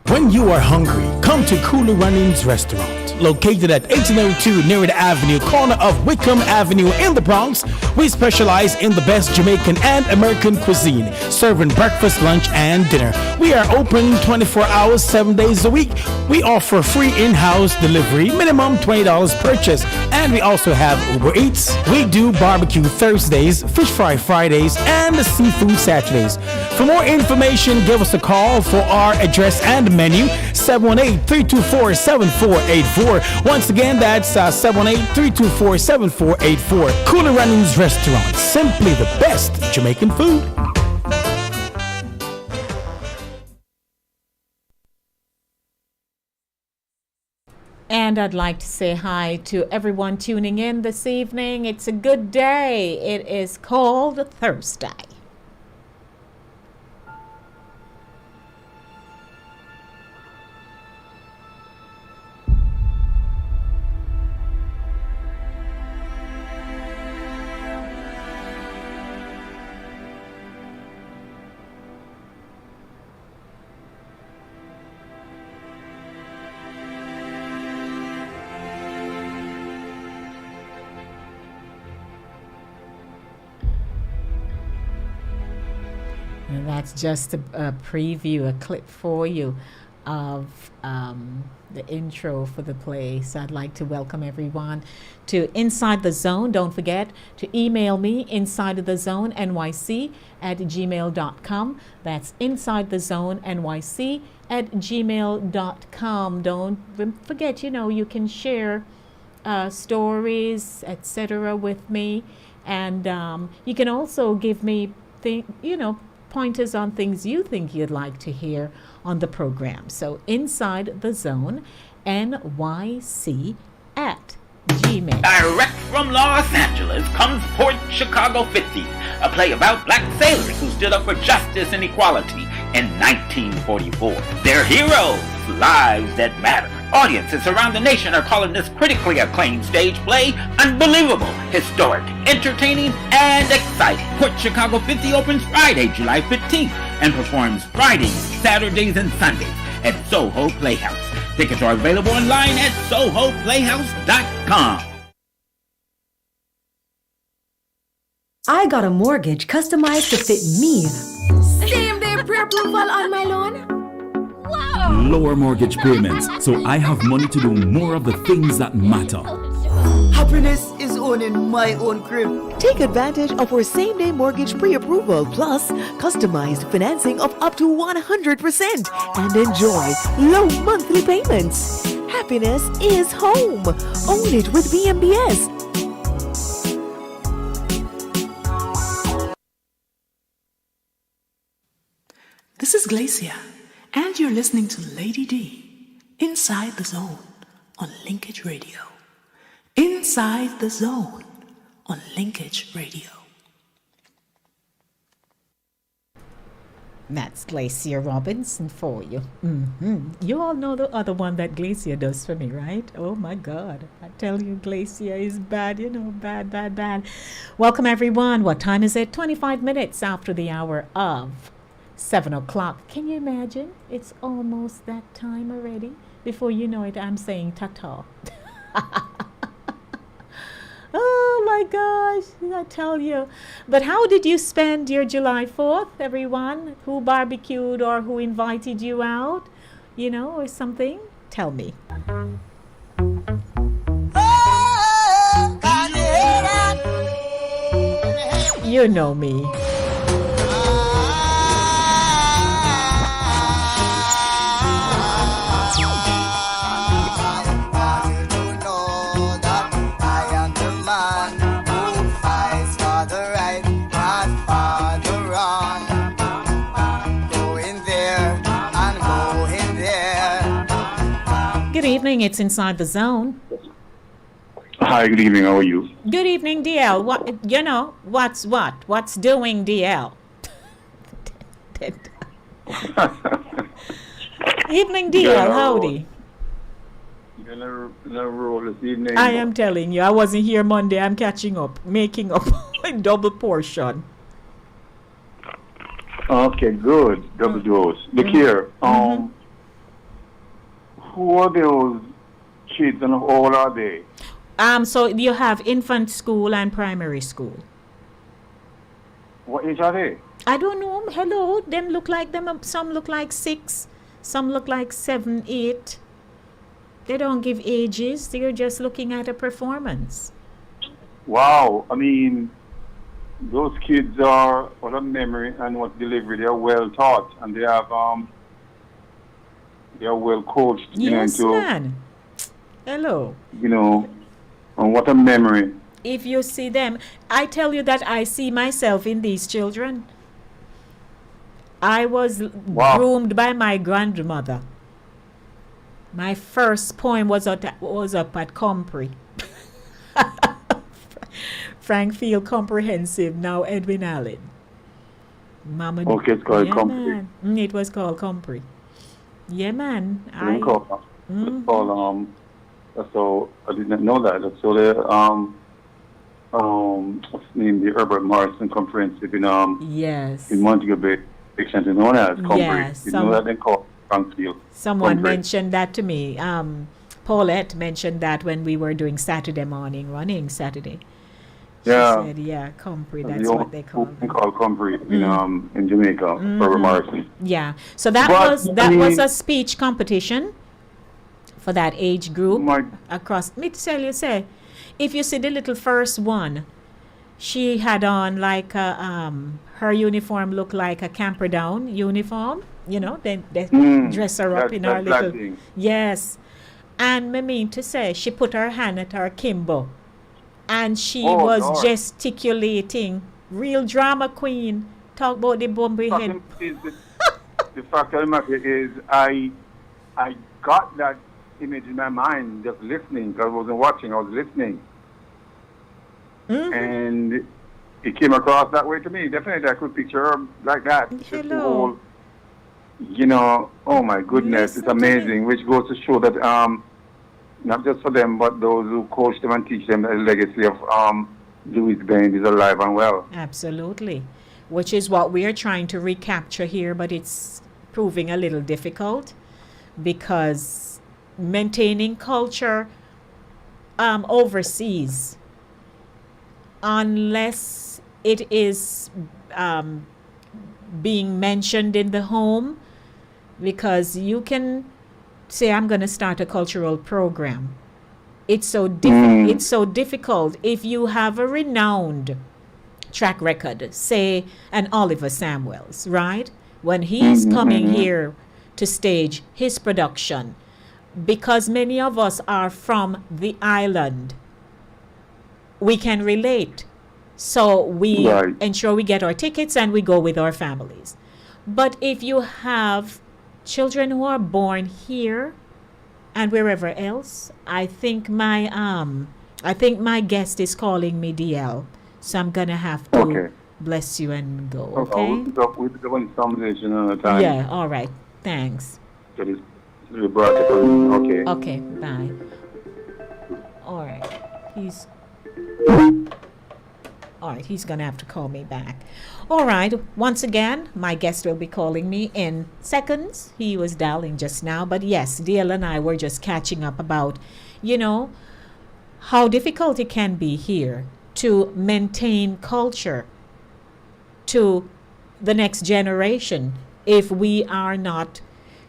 When you are hungry, come to Kulu Runnings Restaurant. Located at 1802 Nerid Avenue, corner of Wickham Avenue in the Bronx, we specialize in the best Jamaican and American cuisine, serving breakfast, lunch, and dinner. We are open 24 hours, 7 days a week. We offer free in-house delivery, minimum $20 purchase, and we also have Uber Eats. We do barbecue Thursdays, fish fry Fridays, and seafood Saturdays. For more information, give us a call for our address and menu, 718-324-7484. Once again, that's 718-324-7484. Cooler Runnings Restaurant, simply the best Jamaican food. And I'd like to say hi to everyone tuning in this evening. It's a good day. It is called Thursday. And that's just a preview, a clip for you of the intro for the play. So I'd like to welcome everyone to Inside the Zone. Don't forget to email me, insidethezonelyc@gmail.com. That's insidethezonelyc@gmail.com. Don't forget, you can share stories, etc. with me. And you can also give me pointers on things you think you'd like to hear on the program. So Inside the Zone, NYC@gmail. Direct from Los Angeles comes Port Chicago 50, a play about black sailors who stood up for justice and equality in 1944. They're heroes, lives that matter. Audiences around the nation are calling this critically acclaimed stage play unbelievable, historic, entertaining, and exciting. Port Chicago 50 opens Friday, July 15th, and performs Fridays, Saturdays, and Sundays at Soho Playhouse. Tickets are available online at sohoplayhouse.com. I got a mortgage customized to fit me. Same day pre-approval on my loan? Wow! Lower mortgage payments, so I have money to do more of the things that matter. Happiness is owning my own crib. Take advantage of our same-day mortgage pre-approval plus customized financing of up to 100% and enjoy low monthly payments. Happiness is home. Own it with BMBS. This is Glacia, and you're listening to Lady D, Inside the Zone on Linkage Radio. Inside the Zone on Linkage Radio. That's Glacia Robinson for you. You all know the other one that Glacia does for me, right? Oh my God. I tell you, Glacia is bad, bad. Welcome everyone. What time is it? 25 minutes after the hour of 7 o'clock. Can you imagine? It's almost that time already. Before you know it, I'm saying ta-ta. Oh my gosh, I tell you. But how did you spend your July 4th, everyone? Who barbecued or who invited you out? Or something? Tell me. You know me. Good evening, it's Inside the Zone. Hi, good evening, how are you? Good evening, DL. What's doing, DL? Evening, DL, howdy. You're in a roll this evening. I am telling you, I wasn't here Monday. I'm catching up, making up a double portion. Okay, good. Double dose. Look here. who are those kids and how old are they? So you have infant school and primary school. What age are they? I don't know. Hello, them look like them. Some look like 6, some look like 7, 8. They don't give ages. They're just looking at a performance. Wow, I mean, those kids are what a memory and what delivery. They are well taught and they have they are well coached. Yes, into, man. Hello. And what a memory. If you see them, I tell you that I see myself in these children. I was groomed by my grandmother. My first poem was up at Compre. Frankfield Comprehensive, now Edwin Allen. Mama. Okay, it's called Compre. It was called Compre. Yeah, man. So I did not know that. So what's the name? The Herbert Morrison Comprehensive in yes, in Montego Bay, section known as Compre. Yes, you know that they call Frankfield. Someone Compre. mentioned that to me. Paulette mentioned that when we were doing Saturday morning running Saturday. She said, yeah, Compre, that's what they call it. They call Compre in Jamaica, Herbert Morrison. Yeah. So that was a speech competition for that age group across. Me tell you, say, if you see the little first one, she had on like her uniform looked like a Camperdown uniform. They dress her up in her little. Yes. And I mean to say, she put her hand at her Kimbo. And she was Lord. Gesticulating. Real drama queen. Talk about the Bombay head. The fact of the matter is, I got that image in my mind just listening. Because I wasn't watching, I was listening. And it came across that way to me. Definitely, I could picture her like that. Hello. Oh my goodness, it's amazing. Which goes to show that not just for them, but those who coach them and teach them, the legacy of Louis Bain is alive and well. Absolutely. Which is what we are trying to recapture here, but it's proving a little difficult because maintaining culture overseas, unless it is being mentioned in the home, because you can say, I'm going to start a cultural program. It's so difficult if you have a renowned track record, say an Oliver Samuels, right? When he's coming here to stage his production, because many of us are from the island, we can relate. So we ensure we get our tickets and we go with our families. But if you have children who are born here and wherever else, I think my guest is calling me, DL. So I'm gonna have to bless you and go. Okay. We'll do one conversation another time. Yeah. All right. Thanks. Okay. Okay. Bye. All right. He's going to have to call me back. All right. Once again, my guest will be calling me in seconds. He was dialing just now. But yes, DL and I were just catching up about, how difficult it can be here to maintain culture to the next generation if we are not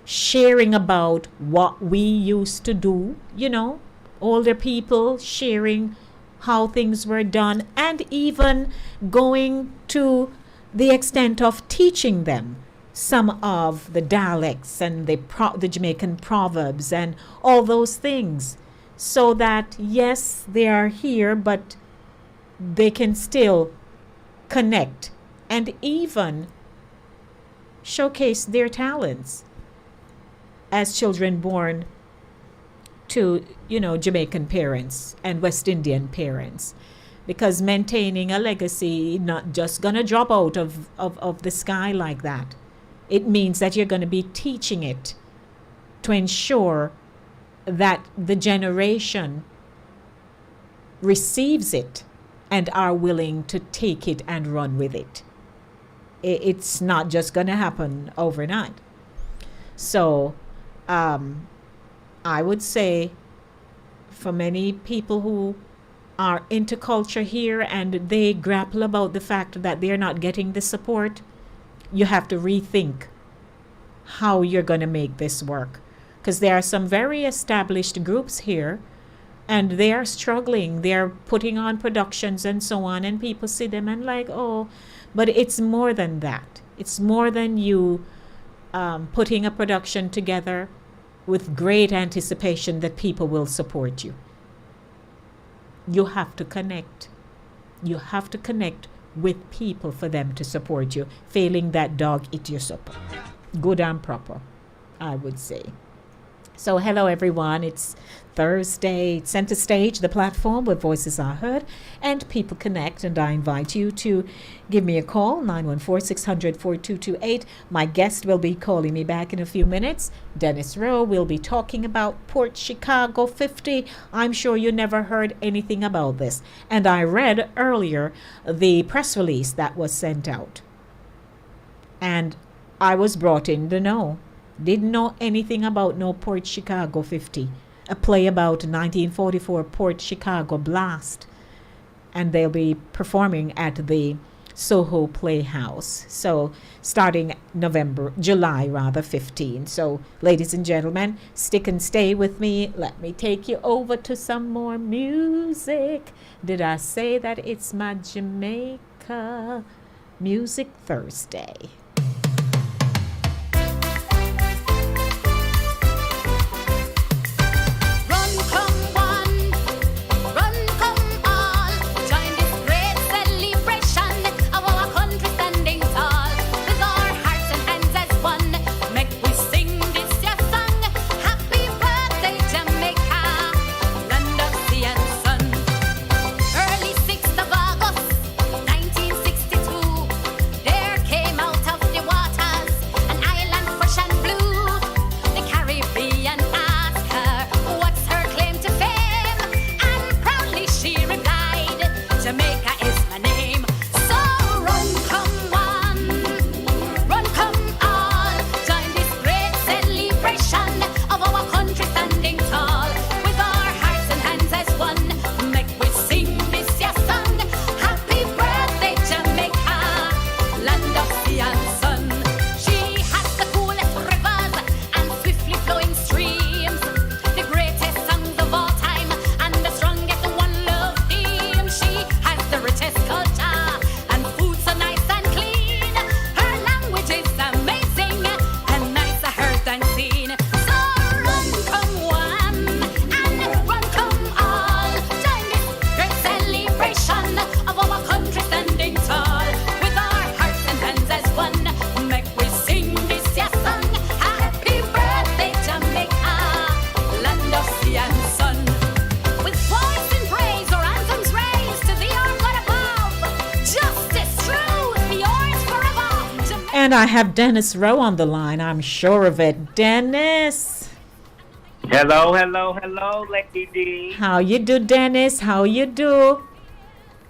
sharing about what we used to do, older people sharing how things were done, and even going to the extent of teaching them some of the dialects and the Jamaican proverbs and all those things, so that yes, they are here, but they can still connect and even showcase their talents as children born to, Jamaican parents and West Indian parents. Because maintaining a legacy not just gonna drop out of the sky like that. It means that you're gonna be teaching it to ensure that the generation receives it and are willing to take it and run with it. It's not just gonna happen overnight. So I would say for many people who are into culture here and they grapple about the fact that they're not getting the support, you have to rethink how you're going to make this work. Because there are some very established groups here and they are struggling. They're putting on productions and so on, and people see them and like, oh, but it's more than that. It's more than you putting a production together with great anticipation that people will support you. You have to connect. You have to connect with people for them to support you. Failing that, dog eat your supper. Good and proper, I would say. So hello everyone, it's Thursday, Center Stage, the platform where voices are heard and people connect, and I invite you to give me a call, 914-600-4228. My guest will be calling me back in a few minutes. Dennis Rowe will be talking about Port Chicago 50. I'm sure you never heard anything about this. And I read earlier the press release that was sent out. And I was brought in to know. Didn't know anything about no Port Chicago 50, a play about 1944 Port Chicago blast. And they'll be performing at the Soho Playhouse. So starting July 15. So ladies and gentlemen, stick and stay with me. Let me take you over to some more music. Did I say that it's my Jamaica Music Thursday? And I have Dennis Rowe on the line. I'm sure of it. Dennis. Hello, Lady D. How you do, Dennis? How you do?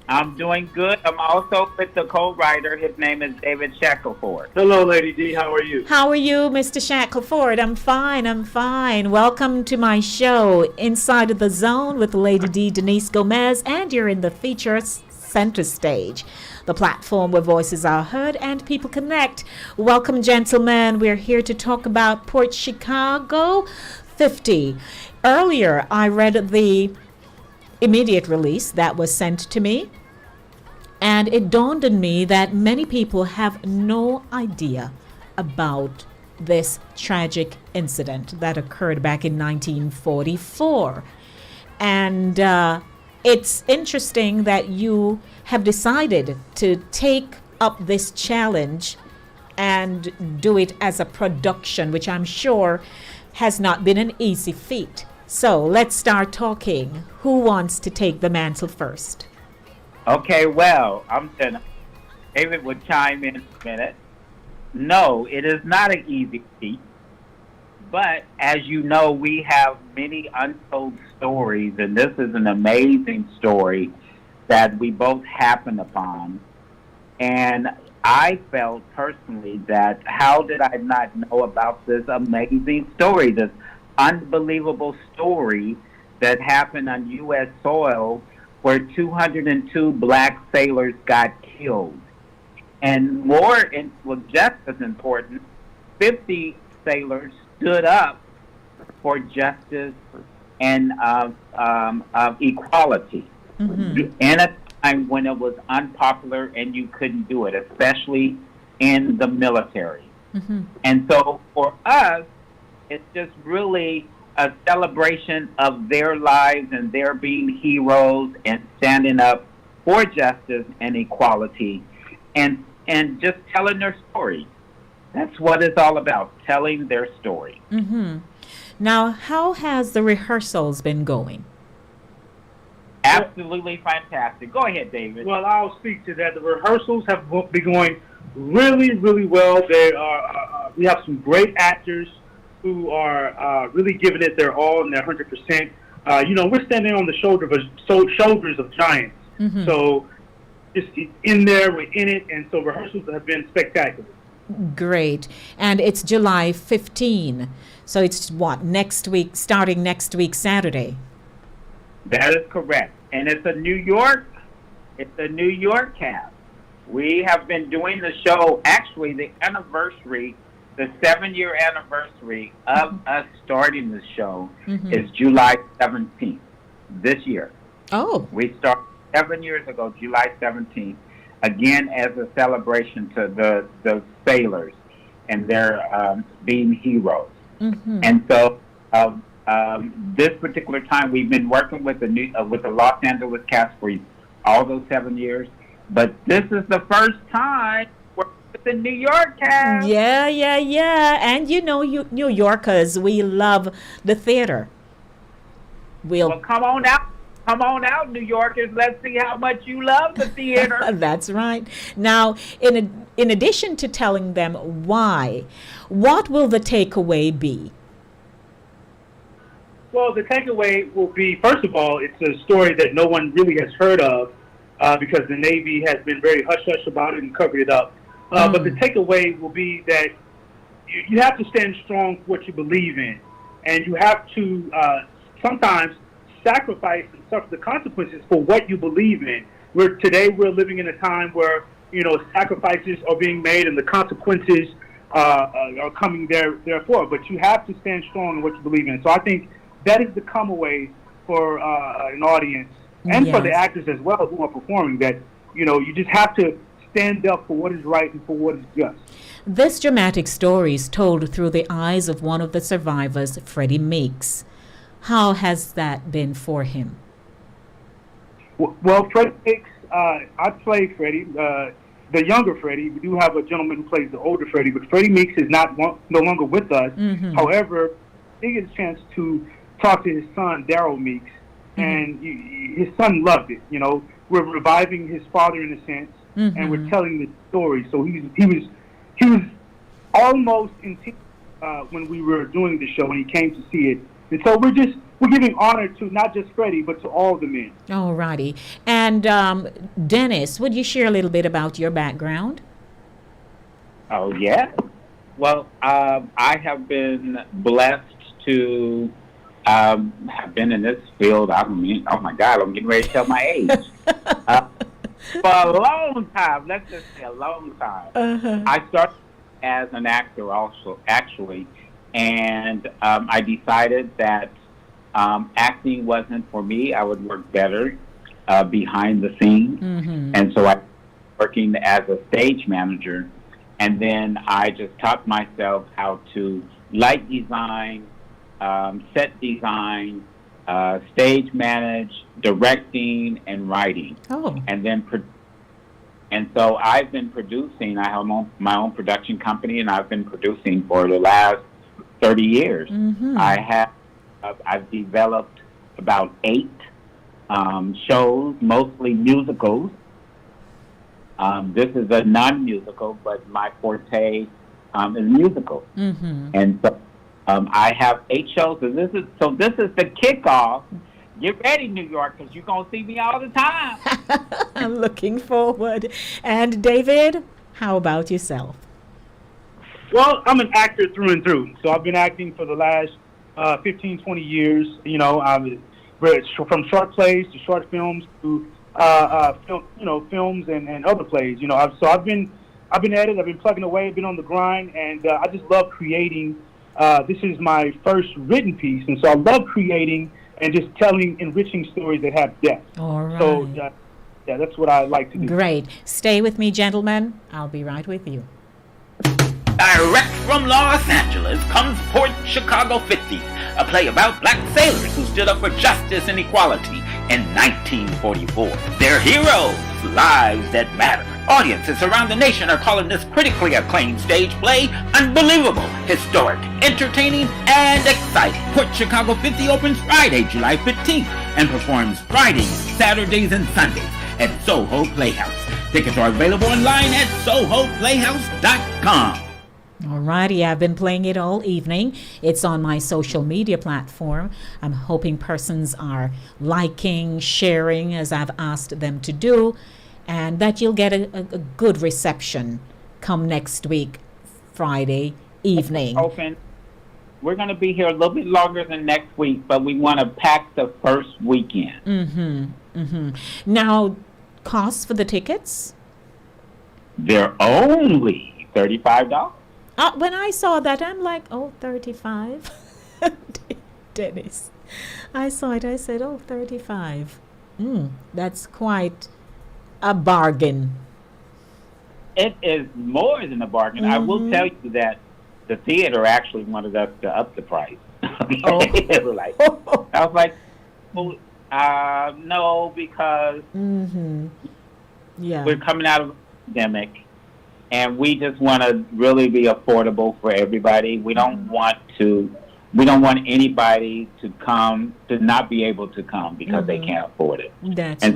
I'm doing good. I'm also with the co-writer. His name is David Shackelford. Hello, Lady D. How are you? How are you, Mr. Shackelford? I'm fine. Welcome to my show, Inside of the Zone with Lady D, Denise Gomez, and you're in the feature Center Stage, the platform where voices are heard and people connect. Welcome, gentlemen. We're here to talk about Port Chicago 50. Earlier, I read the immediate release that was sent to me, and it dawned on me that many people have no idea about this tragic incident that occurred back in 1944. And it's interesting that you have decided to take up this challenge and do it as a production, which I'm sure has not been an easy feat. So let's start talking. Who wants to take the mantle first? Okay, well, David would chime in a minute. No, it is not an easy feat. But as you know, we have many untold stories, and this is an amazing story that we both happened upon. And I felt personally that how did I not know about this amazing story, this unbelievable story that happened on U.S. soil where 202 black sailors got killed. And just as important, 50 sailors stood up for justice and equality in a time when it was unpopular and you couldn't do it, especially in the military. And so for us, it's just really a celebration of their lives and their being heroes and standing up for justice and equality and just telling their story. That's what it's all about, telling their story. Now, how has the rehearsals been going? Absolutely fantastic. Go ahead, David. Well, I'll speak to that. The rehearsals have been going really, really well. We have some great actors who are really giving it their all and their 100%. We're standing on the shoulders of giants. So just in there, we're in it, and so rehearsals have been spectacular. Great. And it's July 15. So it's what, next week, starting next week, Saturday? That is correct. And it's a New York cast. We have been doing the show, actually the 7-year anniversary of us starting the show is July 17th this year. Oh. We started 7 years ago, July 17th, again as a celebration to the sailors and their being heroes. And so this particular time, we've been working with the Los Angeles cast for all those 7 years, but this is the first time we're with the New York cast. Yeah. And New Yorkers, we love the theater. Well, come on out, New Yorkers. Let's see how much you love the theater. That's right. Now, in addition to telling them why, what will the takeaway be? Well, the takeaway will be, first of all, it's a story that no one really has heard of because the Navy has been very hush-hush about it and covered it up. But the takeaway will be that you have to stand strong for what you believe in. And you have to sometimes sacrifice and suffer the consequences for what you believe in. Today we're living in a time where, sacrifices are being made and the consequences are coming therefore. But you have to stand strong in what you believe in. So I think that is the come away for an audience and for the actors as well who are performing, that, you just have to stand up for what is right and for what is just. This dramatic story is told through the eyes of one of the survivors, Freddie Meeks. How has that been for him? Well, Freddie Meeks, I played Freddie, the younger Freddie. We do have a gentleman who plays the older Freddie, but Freddie Meeks is no longer with us. However, I get a chance to talk to his son, Daryl Meeks, and his son loved it. We're reviving his father in a sense, and we're telling the story. So he was almost in tears when we were doing the show, and he came to see it. And so we're giving honor to not just Freddie, but to all the men. All righty. And Dennis, would you share a little bit about your background? Oh, yeah. Well, I have been blessed to have been in this field. Oh my God, I'm getting ready to tell my age. For a long time, let's just say a long time. I started as an actor also, actually, and I decided that acting wasn't for me. I would work better behind the scenes. And so I was working as a stage manager, and then I just taught myself how to light design, set design, stage manage, directing, and writing. And so I've been producing. I have my own production company, and I've been producing for the last 30 years. I've developed about 8 shows, mostly musicals. This is a non-musical, but my forte is musical. And so I have 8 shows. So this is the kickoff. Get ready, New York, because you're going to see me all the time. I'm looking forward. And David, how about yourself? Well, I'm an actor through and through. So I've been acting for the last 15, 20 years. You know, from short plays to short films to films and other plays. You know, I've been at it. I've been plugging away. I've been on the grind, and I just love creating. This is my first written piece, and so I love creating and just telling enriching stories that have depth. All right. So, yeah, that's what I like to do. Great. Stay with me, gentlemen. I'll be right with you. Direct from Los Angeles comes Port Chicago 50, a play about black sailors who stood up for justice and equality in 1944. They're heroes, lives that matter. Audiences around the nation are calling this critically acclaimed stage play unbelievable, historic, entertaining, and exciting. Port Chicago 50 opens Friday, July 15th, and performs Fridays, Saturdays, and Sundays at Soho Playhouse. Tickets are available online at sohoplayhouse.com. Alrighty, I've been playing it all evening. It's on my social media platform. I'm hoping persons are liking, sharing, as I've asked them to do, and that you'll get a good reception come next week, Friday evening. Open. We're going to be here a little bit longer than next week, but we want to pack the first weekend. Now, costs for the tickets? They're only $35. When I saw that, I'm like, oh, 35. Dennis, I saw it, I said, oh, 35. That's quite a bargain. It is more than a bargain. I will tell you that the theater actually wanted us to up the price. They were like, I was like, well, no, because we're coming out of a pandemic. And we just want to really be affordable for everybody. We don't want anybody to come to not be able to come because they can't afford it.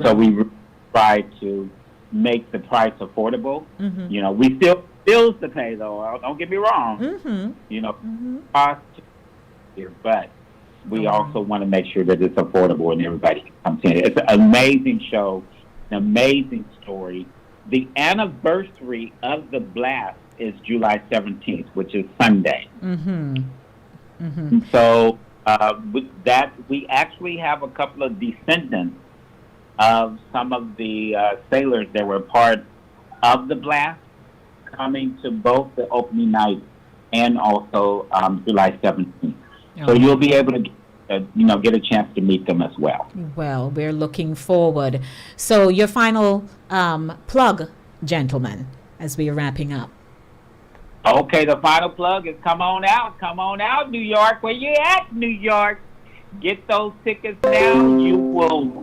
So we try to make the price affordable. You know, we still bills to pay though. Don't get me wrong. You know, cost here, but we also want to make sure that it's affordable and everybody comes in. It's an amazing show, an amazing story. The anniversary of the blast is July 17th, which is Sunday. So with that, we actually have a couple of descendants of some of the sailors that were part of the blast coming to both the opening night and also July 17th. So you'll be able to get a chance to meet them as well. Well, we're looking forward. So your final plug, gentlemen, as we are wrapping up. Okay, the final plug is come on out, New York. Where you at, New York? Get those tickets now. You will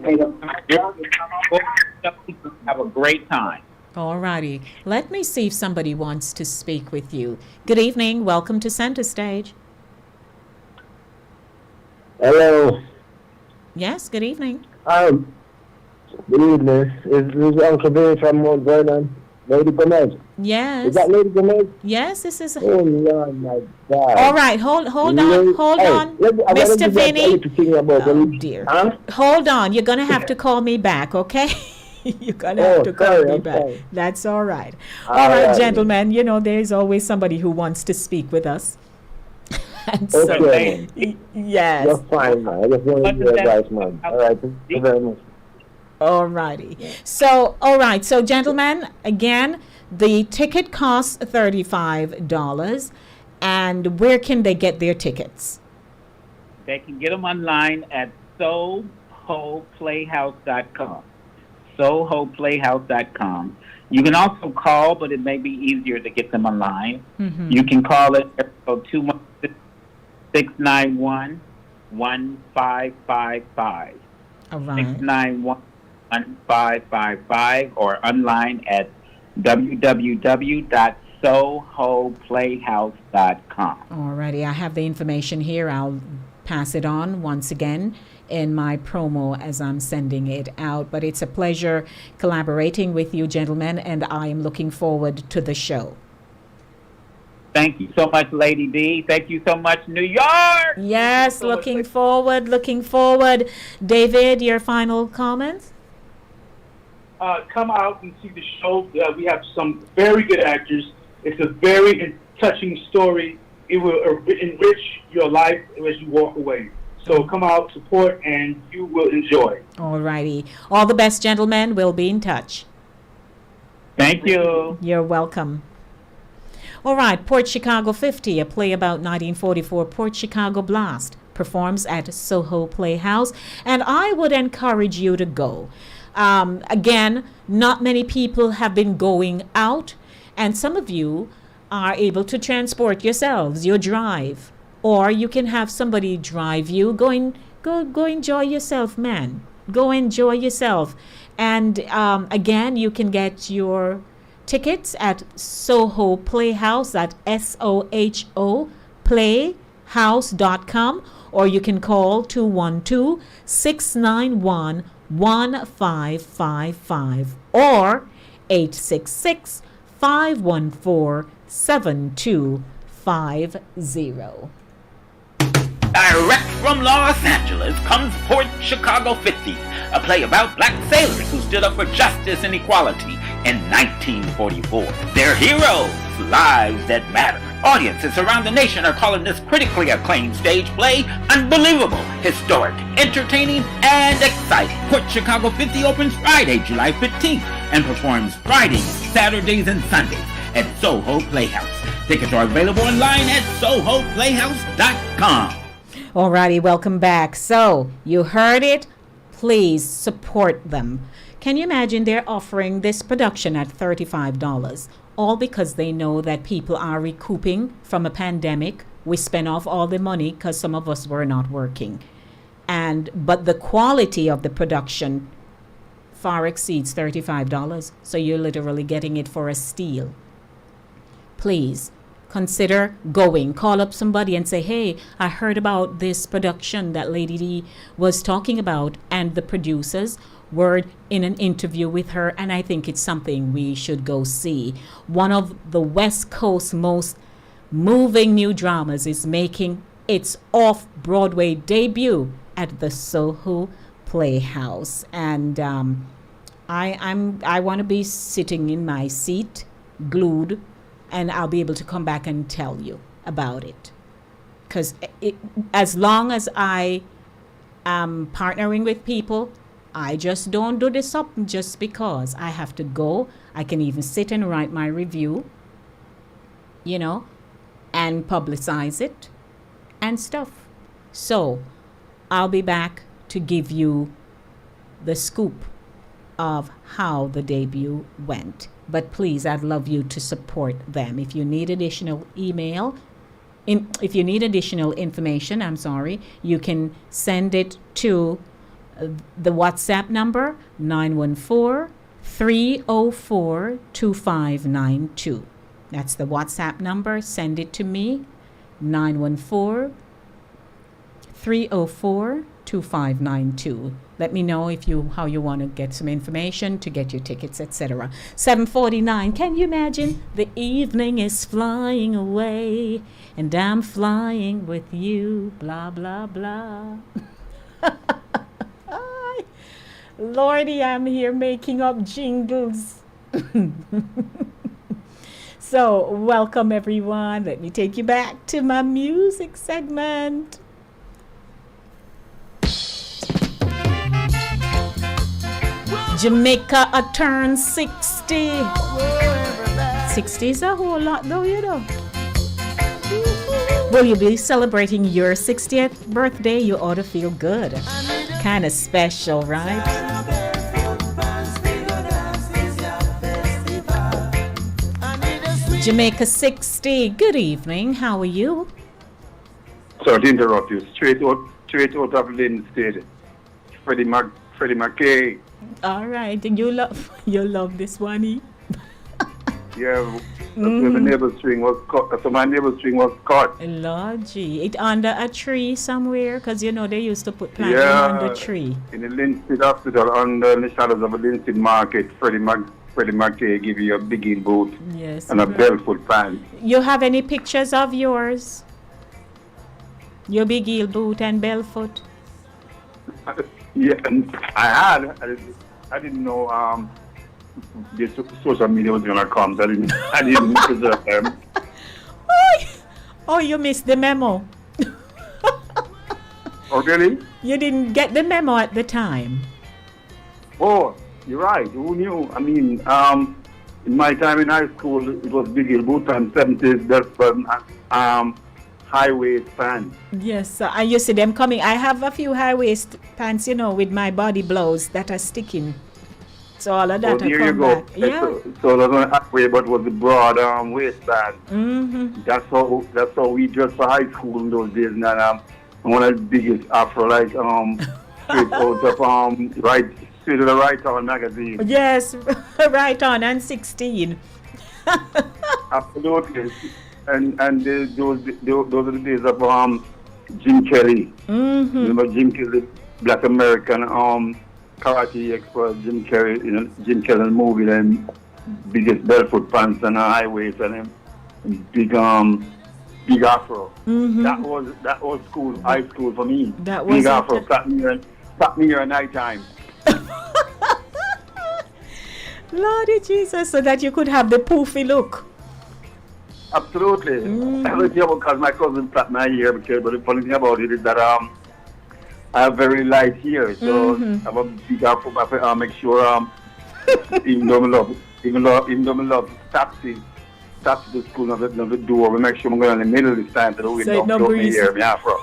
have a great time. All righty. Let me see if somebody wants to speak with you. Good evening. Welcome to Center Stage. Hello. Yes, good evening. Good evening. This is Uncle Ben from Mount Vernon. Lady Gomez. Yes. Is that Lady Gomez? Yes, this is. Oh, Lord, my God. All right, hold on, Mr. Vinny. Oh, dear. Huh? Hold on, you're going to have to call me back, okay? You're going to have to call me back. Sorry. That's all right. All right, gentlemen, you know, there's always somebody who wants to speak with us. And okay. So, yes. You're fine, man. I just want to be advice, man. All right, thank you very much. All righty. So, all right. So, gentlemen, again, the ticket costs $35. And where can they get their tickets? They can get them online at sohoplayhouse.com. sohoplayhouse.com. You can also call, but it may be easier to get them online. You can call it 216-691-1555. All right. 691-1555 or online at www.sohoplayhouse.com. All righty. I have the information here. I'll pass it on once again in my promo as I'm sending it out. But it's a pleasure collaborating with you, gentlemen, and I am looking forward to the show. Thank you so much, Lady D. Thank you so much, New York. Yes, looking forward. David, your final comments? Come out and see the show. We have some very good actors. It's a very touching story it will enrich your life as you walk away. So come out, support, and you will enjoy. All righty. All the best, gentlemen. We'll be in touch. Thank you. You're welcome. All right, Port Chicago 50, a play about 1944 Port Chicago blast, performs at Soho Playhouse, and I would encourage you to go. Again, not many people have been going out, and some of you are able to transport yourselves, your drive, or you can have somebody drive you. Go enjoy yourself, man. Go enjoy yourself. And again, you can get your tickets at Soho Playhouse, at SOHO Playhouse.com, or you can call 212-691-1555 or 866-514-7250. Direct from Los Angeles comes Port Chicago 50, a play about black sailors who stood up for justice and equality in 1944. They're heroes, lives that matter. Audiences around the nation are calling this critically acclaimed stage play unbelievable, historic, entertaining, and exciting. Port Chicago 50 opens Friday, July 15th, and performs Fridays, Saturdays, and Sundays at Soho Playhouse. Tickets are available online at sohoplayhouse.com. Alrighty, welcome back. So, you heard it. Please support them. Can you imagine they're offering this production at $35? All because they know that people are recouping from a pandemic. We spent off all the money because some of us were not working. But the quality of the production far exceeds $35. So you're literally getting it for a steal. Please consider going. Call up somebody and say, hey, I heard about this production that Lady D was talking about, and the producers were in an interview with her, and I think it's something we should go see. One of the West Coast's most moving new dramas is making its off-Broadway debut at the Soho Playhouse, and I want to be sitting in my seat, glued, and I'll be able to come back and tell you about it. Because as long as I am partnering with people, I just don't do this up just because. I have to go. I can even sit and write my review, and publicize it and stuff. So I'll be back to give you the scoop of how the debut went. But please, I'd love you to support them. If you need additional information, you can send it to the WhatsApp number 914-304-2592. That's the WhatsApp number. Send it to me, 914-304-2592. Let me know how you want to get some information to get your tickets, etc. 7:49. Can you imagine? The evening is flying away, and I'm flying with you. Blah blah blah. Lordy, I'm here making up jingles. So, welcome everyone. Let me take you back to my music segment. Jamaica turns 60. 60 is a whole lot though, Will you be celebrating your 60th birthday? You ought to feel good. Kind of special, right? Jamaica 60. Good evening. How are you? Sorry to interrupt you. Straight out of Lynn State. Freddie McKay. All right. You love this one, eh? Yeah. That's where the neighbor string was cut. So my neighbor string was cut. Lord gee. It under a tree somewhere? Because they used to put plants under a tree. In the Linstead Hospital, under the shadows of the Linstead Market, Freddie McKay give you a big heel boot and a barefoot pant. You have any pictures of yours? Your big heel boot and barefoot? Yeah, I had. I didn't know the social media was gonna come. So I didn't preserve them. Oh, you missed the memo. Oh, really? You didn't get the memo at the time. Oh, you're right. Who knew? I mean, in my time in high school, it was big boot and 70s. That's high waist pants. Yes, I used to see them coming. I have a few high waist pants, with my body blows that are sticking. So all of that Oh, here come you go. back. Yeah. So that's not halfway, but was the broad waistband. Mm-hmm. That's how we dressed for high school in those days. And one of the biggest afro, like straight out of right straight to the Right On magazine. Yes, Right On and 16. Absolutely. And those are the days of Jim Kelly. Mm-hmm. Remember Jim Kelly, Black American karate expert, Jim Kelly movie, and biggest barefoot pants and high waist and big afro. Mm-hmm. That was school, high school for me. That big was afro, sat me here at night time. Lordy Jesus, so that you could have the poofy look. Absolutely. Because my cousin plait my hair, but the funny thing about it is that I have very light hair, so I have a big afro. I make sure even though I love taxi to school, not the door, we make sure I'm going in the middle this time to the window. So don't me hair, my afro.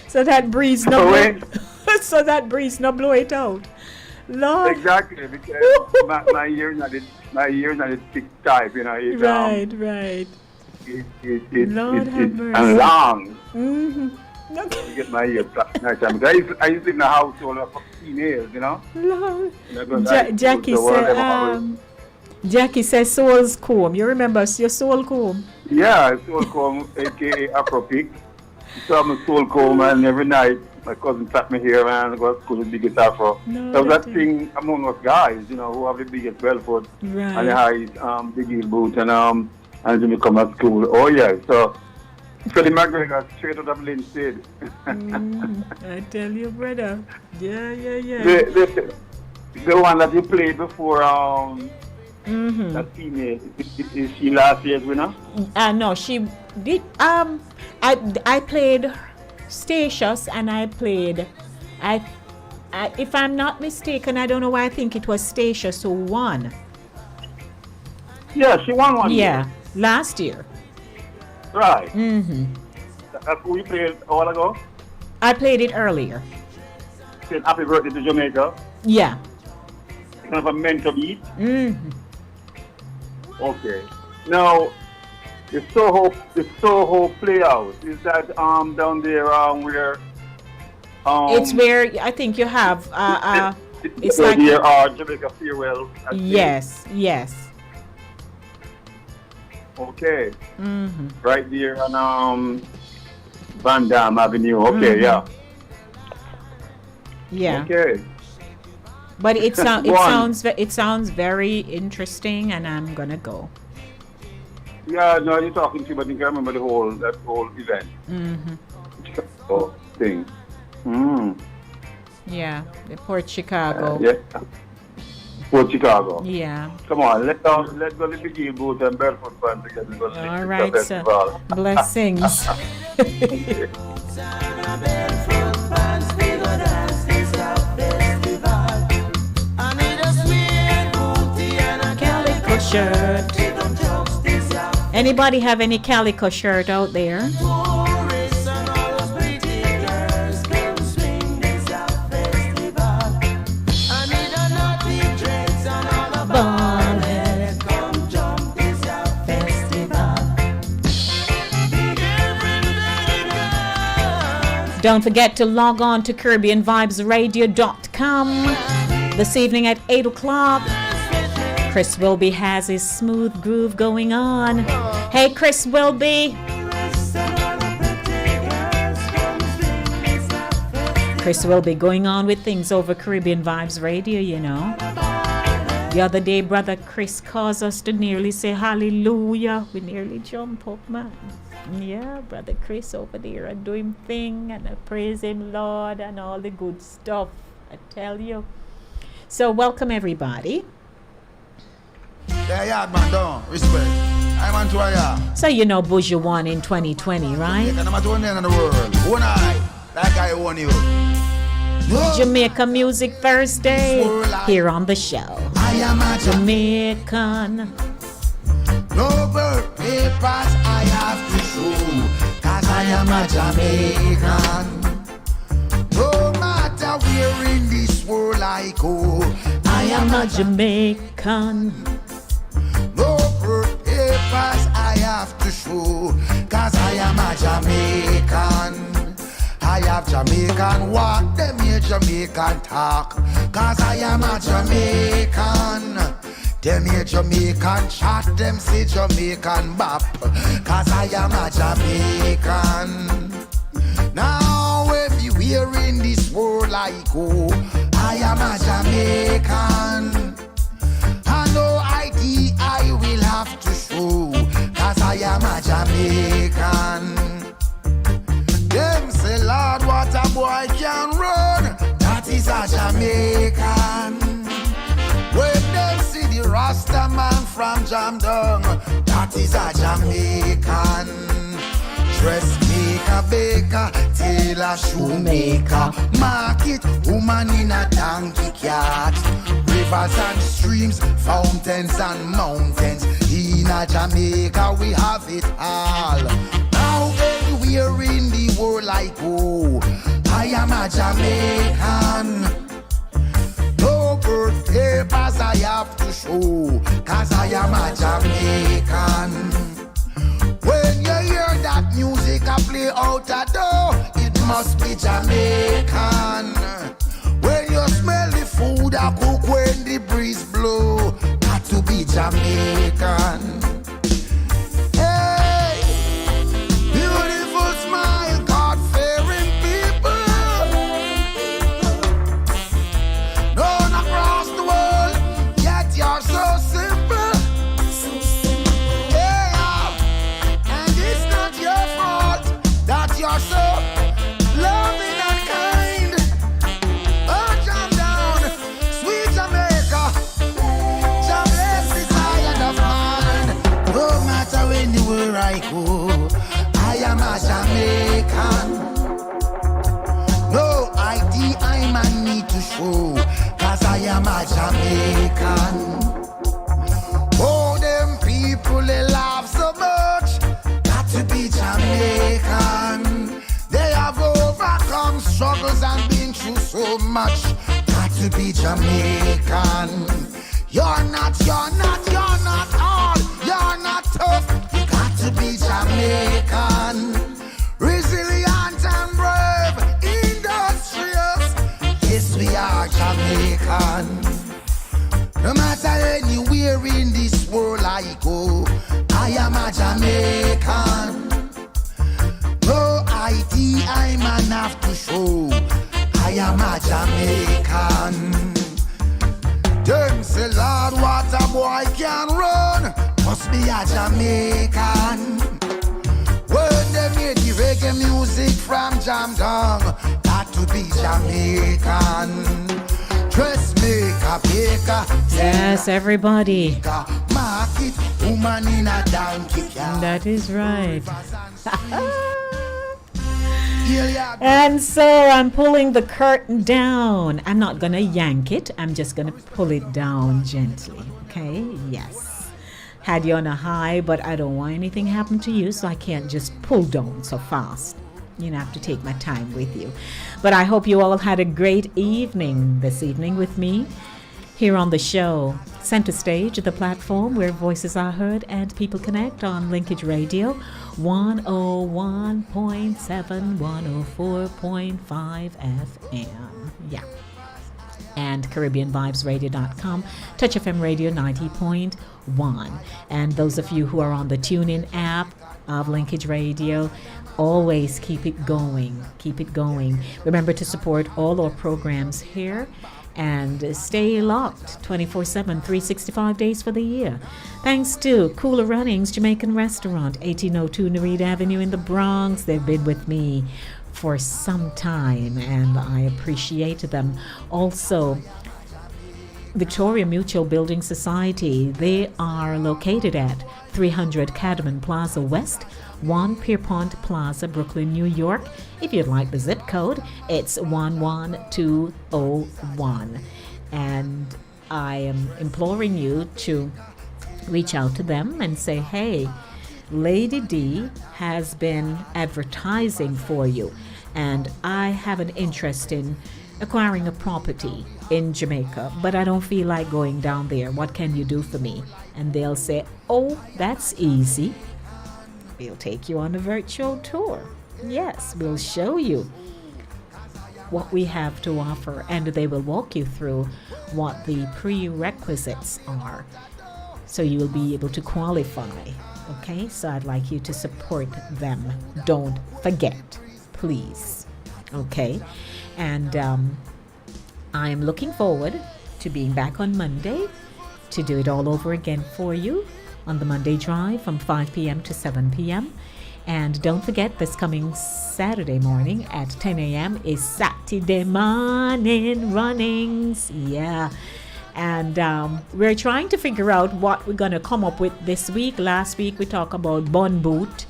So that breeze no blow. So that breeze no blow it out. Lord. Exactly, because my hair is not a thick type, It's, right. It's Lord have mercy. And long. Mm-hmm. Okay. To get my hair nice time. Because I used to live in a house full of females, Lord. Jackie says soul's comb. You remember your soul comb? Yeah, soul comb, aka Afro Pick. So I'm a soul comb, and every night my cousin plait my hair and I go to school with the biggest afro. So that thing among us guys, who have the biggest bell foot and the highest big heel boot and when we come at school. Oh yeah, so Freddie McGregor straight out of Linstead. I tell you, brother. Yeah. The one that you played before, that female, is she last year's winner? No, she did. I played Statius and I played. If I'm not mistaken, I don't know why I think it was Statius who won. Yeah, she won one year. Last year. Right. Mm-hmm. That's who we played a while ago? I played it earlier. Said happy birthday to Jamaica. Yeah. Kind of a mental beat. Mm-hmm. Okay. Now, the Soho Playhouse, is that down there where it's where I think you have it's like here Jamaica Farewell. Yes. Okay. Mm-hmm. Right there on Van Damme Avenue. Okay, Yeah. Okay. But it sounds very interesting, and I'm gonna go. Yeah, no, you're talking to me, but I think I remember that whole event. Mm-hmm. Thing. Yeah, the Port Chicago. Port Chicago. Yeah. Come on, let's go to the big boot and barefoot pants together. All right, sir. Blessings. Calico shirt. Anybody have any calico shirt out there? Don't forget to log on to CaribbeanVibesRadio.com this evening at 8 o'clock. Chris Wilby has his smooth groove going on. Hey, Chris Wilby. Chris Wilby going on with things over Caribbean Vibes Radio, The other day, Brother Chris caused us to nearly say hallelujah. We nearly jump up, man. Yeah, Brother Chris over there and do him thing and I praise him, Lord, and all the good stuff. I tell you. So welcome everybody. Yeah, man, don't respect. I'm on tour, yeah. So you know Buju won in 2020, right? Jamaica, number 2 in the world. One eye, like I won you. Jamaica Music Thursday here on the show. I am a Jamaican. No birth papers I have to show, 'cause I am a Jamaican. No matter where in this world I go, I am a Jamaican. No birth papers I have to show, 'cause I am a Jamaican. I have Jamaican walk, them here Jamaican talk, 'cause I am a Jamaican. Them here Jamaican chat, them say Jamaican bop, 'cause I am a Jamaican. Now everywhere in this world I go, I am a Jamaican. I know ID I will have to show, 'cause I am a Jamaican. Them say, Lord, what a boy can run, that is a Jamaican. When them see the Rasta man from Jamdong, that is a Jamaican. Dressmaker, baker, tailor, shoemaker, market, woman in a donkey cart. Rivers and streams, fountains and mountains. In a Jamaica we have it all. Now anywhere in the world I go, I am a Jamaican. No birth papers I have to show, 'cause I am a Jamaican. When you hear that music I play out a door, it must be Jamaican. When you smell the food I cook when the breeze blow, got to be Jamaican. Hey, beautiful smile, God-fearing people. Known across the world, yet you're so simple. Yeah, and it's not your fault that you're so loving and kind. Oh, jam down, sweet Jamaica. Jam bless this island of mine. No matter anywhere I go, I am a Jamaican. No ID I man need to show, 'cause I am a Jamaican. Oh, them people they laugh so much, got to be Jamaican. They have overcome struggles and been through so much, got to be Jamaican. You're not all, you're not tough, you got to be Jamaican. Resilient and brave, industrious, yes we are Jamaican. No matter anywhere in this world I go, I am a Jamaican. No ID I man have to show, I am a Jamaican. Them say, Lord, what a boy can run, must be a Jamaican. When they hear the reggae music from Jamdong, got to be Jamaican. Dressmaker, baker, Yes, everybody. market, woman in a donkey cart. That is right. And so I'm pulling the curtain down. I'm not going to yank it. I'm just going to pull it down gently. Okay? Yes. Had you on a high, but I don't want anything happen to you, so I can't just pull down so fast. You know, I have to take my time with you. But I hope you all had a great evening this evening with me here on the show. Center Stage, the platform where voices are heard and people connect on Linkage Radio 101.7, 104.5 FM. Yeah. And CaribbeanVibesRadio.com, Touch FM Radio 90.1. And those of you who are on the TuneIn app of Linkage Radio, always keep it going. Keep it going. Remember to support all our programs here and stay locked 24/7, 365 days for the year. Thanks to Cooler Runnings Jamaican Restaurant, 1802 Nereid Avenue in the Bronx. They've been with me for some time and I appreciate them. Also, Victoria Mutual Building Society. They are located at 300 Cadman Plaza West, 1 Pierpont Plaza, Brooklyn, New York. If you'd like the zip code, it's 11201. And I am imploring you to reach out to them and say, hey, Lady D has been advertising for you, and I have an interest in acquiring a property in Jamaica, but I don't feel like going down there. What can you do for me? And they'll say, oh, that's easy. We'll take you on a virtual tour. Yes, we'll show you what we have to offer, and they will walk you through what the prerequisites are, so you will be able to qualify. Okay, so I'd like you to support them. Don't forget, please. Okay, and I'm looking forward to being back on Monday to do it all over again for you on the Monday Drive from 5 p.m. to 7 p.m. And don't forget, this coming Saturday morning at 10 a.m. is Saturday morning runnings. Yeah. And we're trying to figure out what we're going to come up with this week. Last week we talked about bun boot.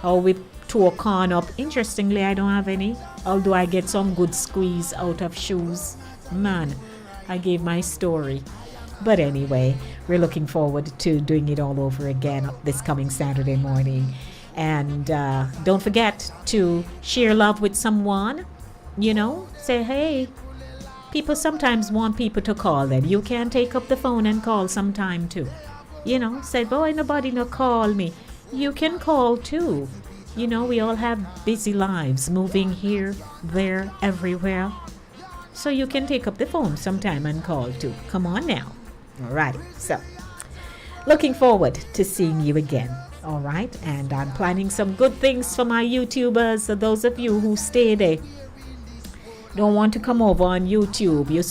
How we tore corn up. Interestingly, I don't have any. Although I get some good squeeze out of shoes. Man, I gave my story. But anyway, we're looking forward to doing it all over again this coming Saturday morning. And don't forget to share love with someone. You know, say, hey, people sometimes want people to call them. You can take up the phone and call sometime too. You know, say, boy, nobody no call me. You can call too. You know, we all have busy lives, moving here, there, everywhere. So you can take up the phone sometime and call too. Come on now. All right. So, looking forward to seeing you again. All right. And I'm planning some good things for my YouTubers. So those of you who stay there, don't want to come over on YouTube, you'll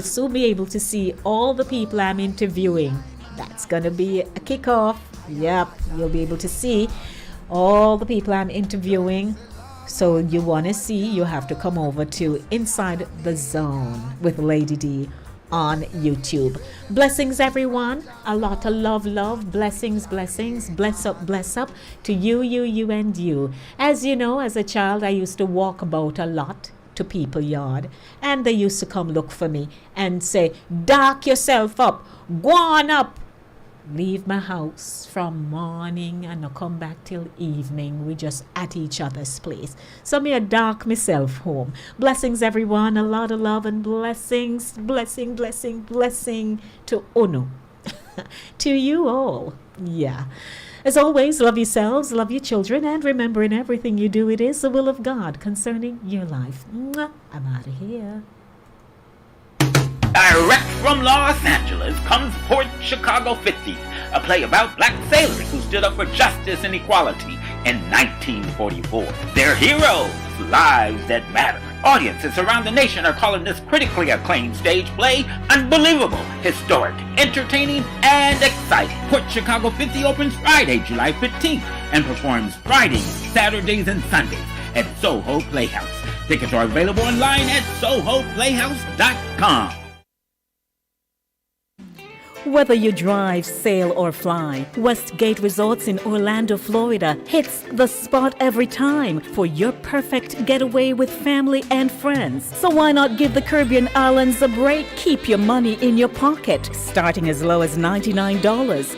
soon be able to see all the people I'm interviewing. That's going to be a kickoff. Yep. You'll be able to see all the people I'm interviewing. So you want to see, you have to come over to Inside the Zone with Lady D on YouTube. Blessings, everyone. A lot of love. Blessings. Bless up to you, and you. As you know, as a child, I used to walk about a lot to people yard, and they used to come look for me and say, dark yourself up, go on up. Leave my house from morning and not come back till evening. We just at each other's place. So me a dark myself home. Blessings, everyone. A lot of love and blessings. Blessing to Uno. To you all. Yeah. As always, love yourselves, love your children, and remember, in everything you do, it is the will of God concerning your life. Mwah. I'm out of here. Direct from Los Angeles comes Port Chicago 50, a play about black sailors who stood up for justice and equality in 1944. They're heroes, lives that matter. Audiences around the nation are calling this critically acclaimed stage play unbelievable, historic, entertaining, and exciting. Port Chicago 50 opens Friday, July 15th, and performs Fridays, Saturdays, and Sundays at Soho Playhouse. Tickets are available online at sohoplayhouse.com. Whether you drive, sail, or fly, Westgate Resorts in Orlando, Florida hits the spot every time for your perfect getaway with family and friends. So why not give the Caribbean islands a break? Keep your money in your pocket, starting as low as $99.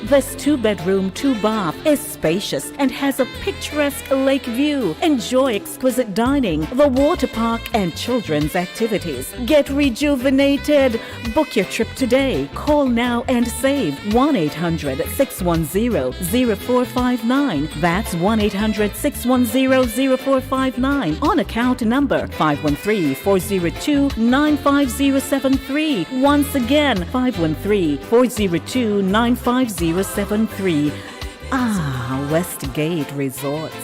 This 2-bedroom, 2-bath is spacious and has a picturesque lake view. Enjoy exquisite dining, the water park, and children's activities. Get rejuvenated. Book your trip today. Call now and save. 1-800-610-0459. That's 1-800-610-0459 on account number 513-402-95073. Once again, 513-402-95073. Westgate Resorts.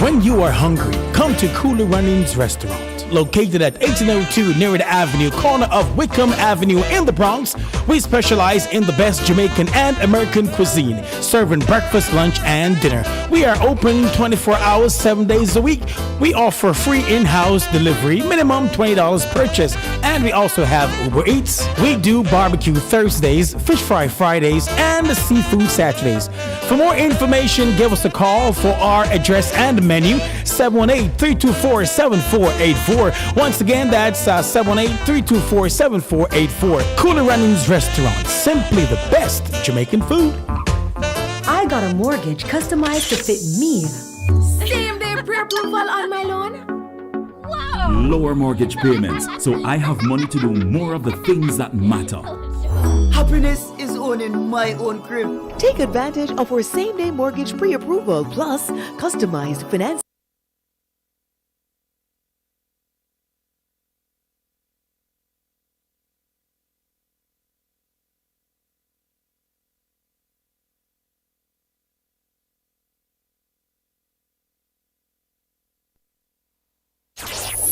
When you are hungry, come to Cooler Runnings Restaurant, located at 1802 Nearwood Avenue, corner of Wickham Avenue in the Bronx. We specialize in the best Jamaican and American cuisine, serving breakfast, lunch, and dinner. We are open 24 hours, 7 days a week. We offer free in-house delivery, minimum $20 purchase, and we also have Uber Eats. We do barbecue Thursdays, fish fry Fridays, and seafood Saturdays. For more information, give us a call for our address and menu, 718-324-7484. Once again, that's 718-324-7484. Cooler Runnings Restaurant, simply the best Jamaican food. I got a mortgage customized to fit me. Same day pre-approval on my loan. Wow. Lower mortgage payments, so I have money to do more of the things that matter. Happiness is owning my own crib. Take advantage of our same-day mortgage pre-approval plus customized financing.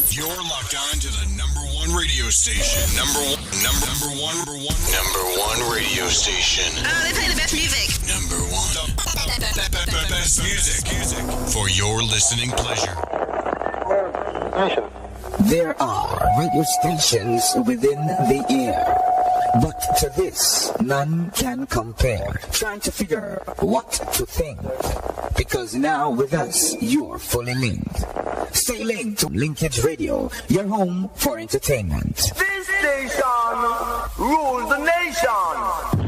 You're locked on to the number one radio station. Number one radio station. They play the best music. Number one. The best music for your listening pleasure. There are radio stations within the air, but to this, none can compare. Trying to figure what to think, because now with us, you're fully linked. Stay linked to Linkage Radio, your home for entertainment. This station rules the nation.